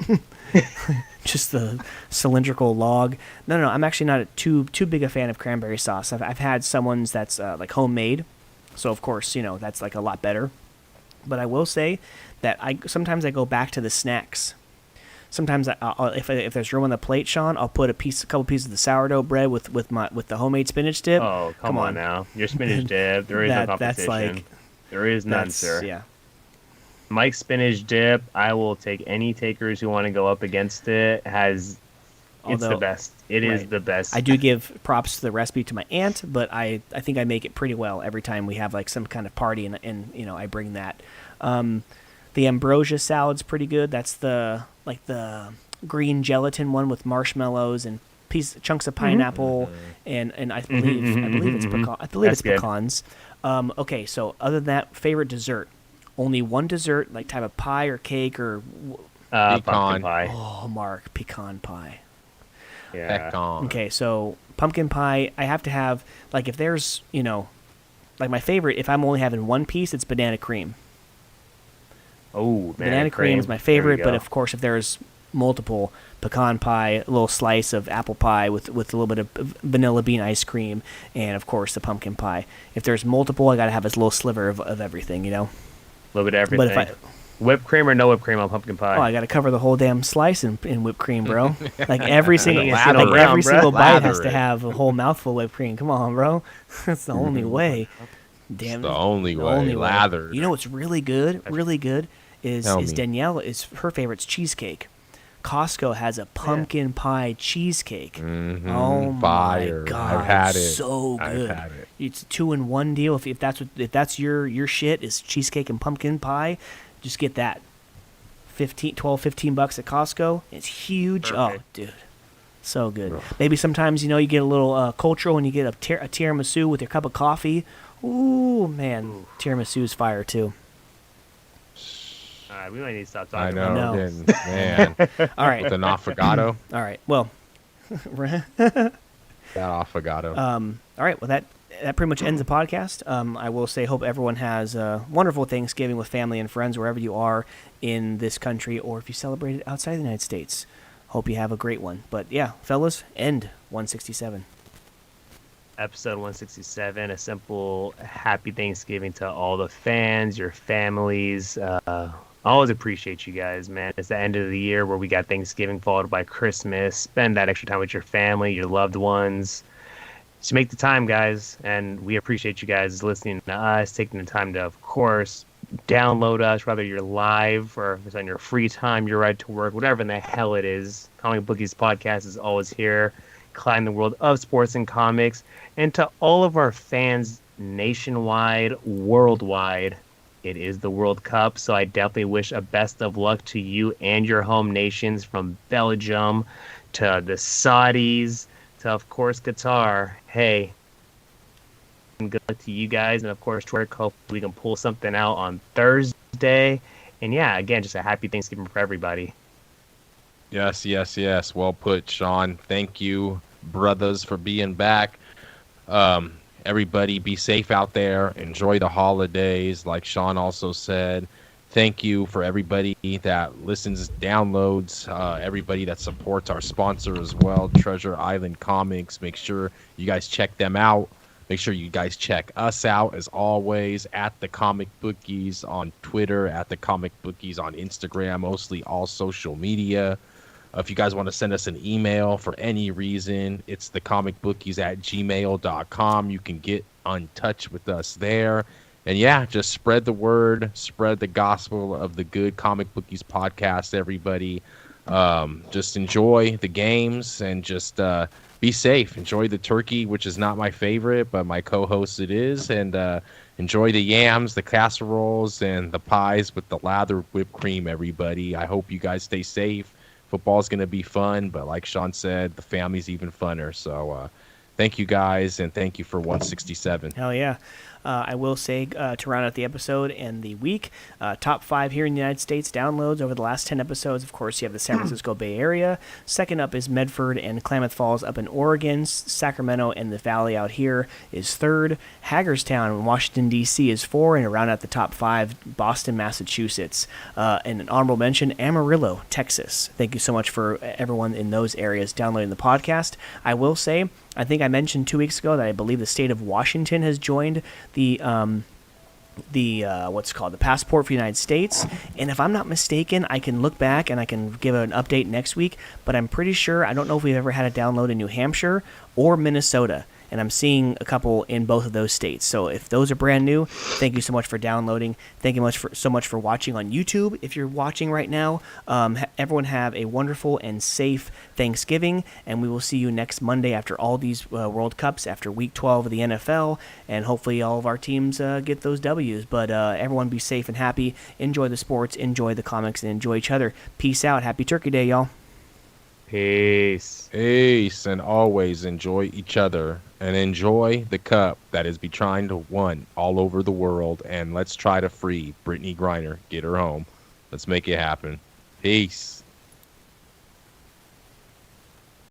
Just the cylindrical log. No, I'm actually not too big a fan of cranberry sauce. I've had someone's that's like homemade, so of course that's like a lot better. But I will say that sometimes I go back to the snacks. Sometimes if there's room on the plate, Sean, I'll put a couple pieces of the sourdough bread with the homemade spinach dip. Oh, come on now, your spinach dip. There is no competition. That's like, there is none, sir. Yeah. Mike's spinach dip, I will take any takers who want to go up against it. It's the best. It is the best. I do give props to the recipe to my aunt, but I think I make it pretty well every time we have like some kind of party, and I bring that. The ambrosia salad's pretty good. That's the green gelatin one with marshmallows and chunks of pineapple, and I believe it's pecan. I believe it's pecans. Okay, so other than that, favorite dessert. Only one dessert, like type of pie or cake or pumpkin pie. Oh, Mark, pecan pie. Yeah. Pecan. Okay, so pumpkin pie, I have to have, like, if there's, like my favorite, if I'm only having one piece, it's banana cream. Oh, banana cream is my favorite, but of course, if there's multiple, pecan pie, a little slice of apple pie with a little bit of vanilla bean ice cream, and of course the pumpkin pie. If there's multiple, I gotta have a little sliver of everything, A little bit of everything. But if whipped cream or no whipped cream on pumpkin pie? Oh, I gotta cover the whole damn slice in whipped cream, bro. Like every single bro. bite has to have a whole mouthful of whipped cream. Come on, bro. That's the only way. Damn, it's the only way. Lathered. You know what's really good? Really good is Danielle. Her favorite's cheesecake. Costco has a pumpkin pie cheesecake. Mm-hmm. Oh Fire. My god, I've had it. So good. I've had it. It's a 2-in-1 deal. If that's your shit is cheesecake and pumpkin pie, just get that. $15 at Costco. It's huge. Perfect. Oh, dude, so good. Maybe sometimes you get a little cultural and you get a tiramisu with your cup of coffee. Ooh, man, tiramisu is fire too. All right, we might need to stop talking. I know, No. man. All right, With an affogato. all right. Well, That affogato. all right. Well, that pretty much ends the podcast. I will say, hope everyone has a wonderful Thanksgiving with family and friends wherever you are in this country, or if you celebrate it outside the United States. Hope you have a great one. But yeah, fellas, end 167. Episode 167, a simple happy Thanksgiving to all the fans, your families. I always appreciate you guys, man. It's the end of the year where we got Thanksgiving followed by Christmas. Spend that extra time with your family, your loved ones. Just make the time, guys, and we appreciate you guys listening to us, taking the time to, of course, download us, whether you're live or if it's on your free time, your ride to work, whatever in the hell it is. Comic Bookies Podcast is always here, climbing the world of sports and comics. And to all of our fans nationwide, worldwide, it is the World Cup, so I definitely wish a best of luck to you and your home nations, from Belgium to the Saudis to, of course, Qatar. Hey, good luck to you guys, and of course, hopefully we can pull something out on Thursday. And yeah, again, just a happy Thanksgiving for everybody. Yes. Well put, Sean. Thank you, brothers, for being back. Everybody be safe out there. Enjoy the holidays. Like Sean also said, thank you for everybody that listens, downloads, everybody that supports our sponsor as well, Treasure Island Comics. Make sure you guys check them out. Make sure you guys check us out, as always, at the Comic Bookies on Twitter, at the Comic Bookies on Instagram, mostly all social media. If you guys want to send us an email for any reason, it's thecomicbookies@gmail.com. You can get in touch with us there. And yeah, just spread the word, spread the gospel of the good Comic Bookies podcast, everybody. Just enjoy the games and just be safe. Enjoy the turkey, which is not my favorite, but my co-host it is. And enjoy the yams, the casseroles, and the pies with the lathered whipped cream, everybody. I hope you guys stay safe. Football's going to be fun, but like Sean said, the family's even funner. So thank you guys, and thank you for 167. Hell yeah. I will say, to round out the episode and the week, top 5 here in the United States downloads over the last 10 episodes. Of course, you have the San Francisco Bay Area. Second up is Medford and Klamath Falls up in Oregon. Sacramento and the Valley out here is third. Hagerstown in Washington, D.C. is 4. And around out the top 5, Boston, Massachusetts. And an honorable mention, Amarillo, Texas. Thank you so much for everyone in those areas downloading the podcast. I will say, I think I mentioned 2 weeks ago that I believe the state of Washington has joined the what's called the Passport for the United States. And if I'm not mistaken, I can look back and I can give an update next week, but I'm pretty sure, I don't know if we've ever had a download in New Hampshire or Minnesota, and I'm seeing a couple in both of those states. So if those are brand new, thank you so much for downloading. Thank you so much for watching on YouTube. If you're watching right now, everyone have a wonderful and safe Thanksgiving, and we will see you next Monday after all these World Cups, after Week 12 of the NFL, and hopefully all of our teams get those W's. But everyone be safe and happy. Enjoy the sports, enjoy the comics, and enjoy each other. Peace out. Happy Turkey Day, y'all. Peace. Peace, and always enjoy each other and enjoy the cup that is being trying to won all over the world. And let's try to free Brittany Griner, get her home. Let's make it happen. Peace.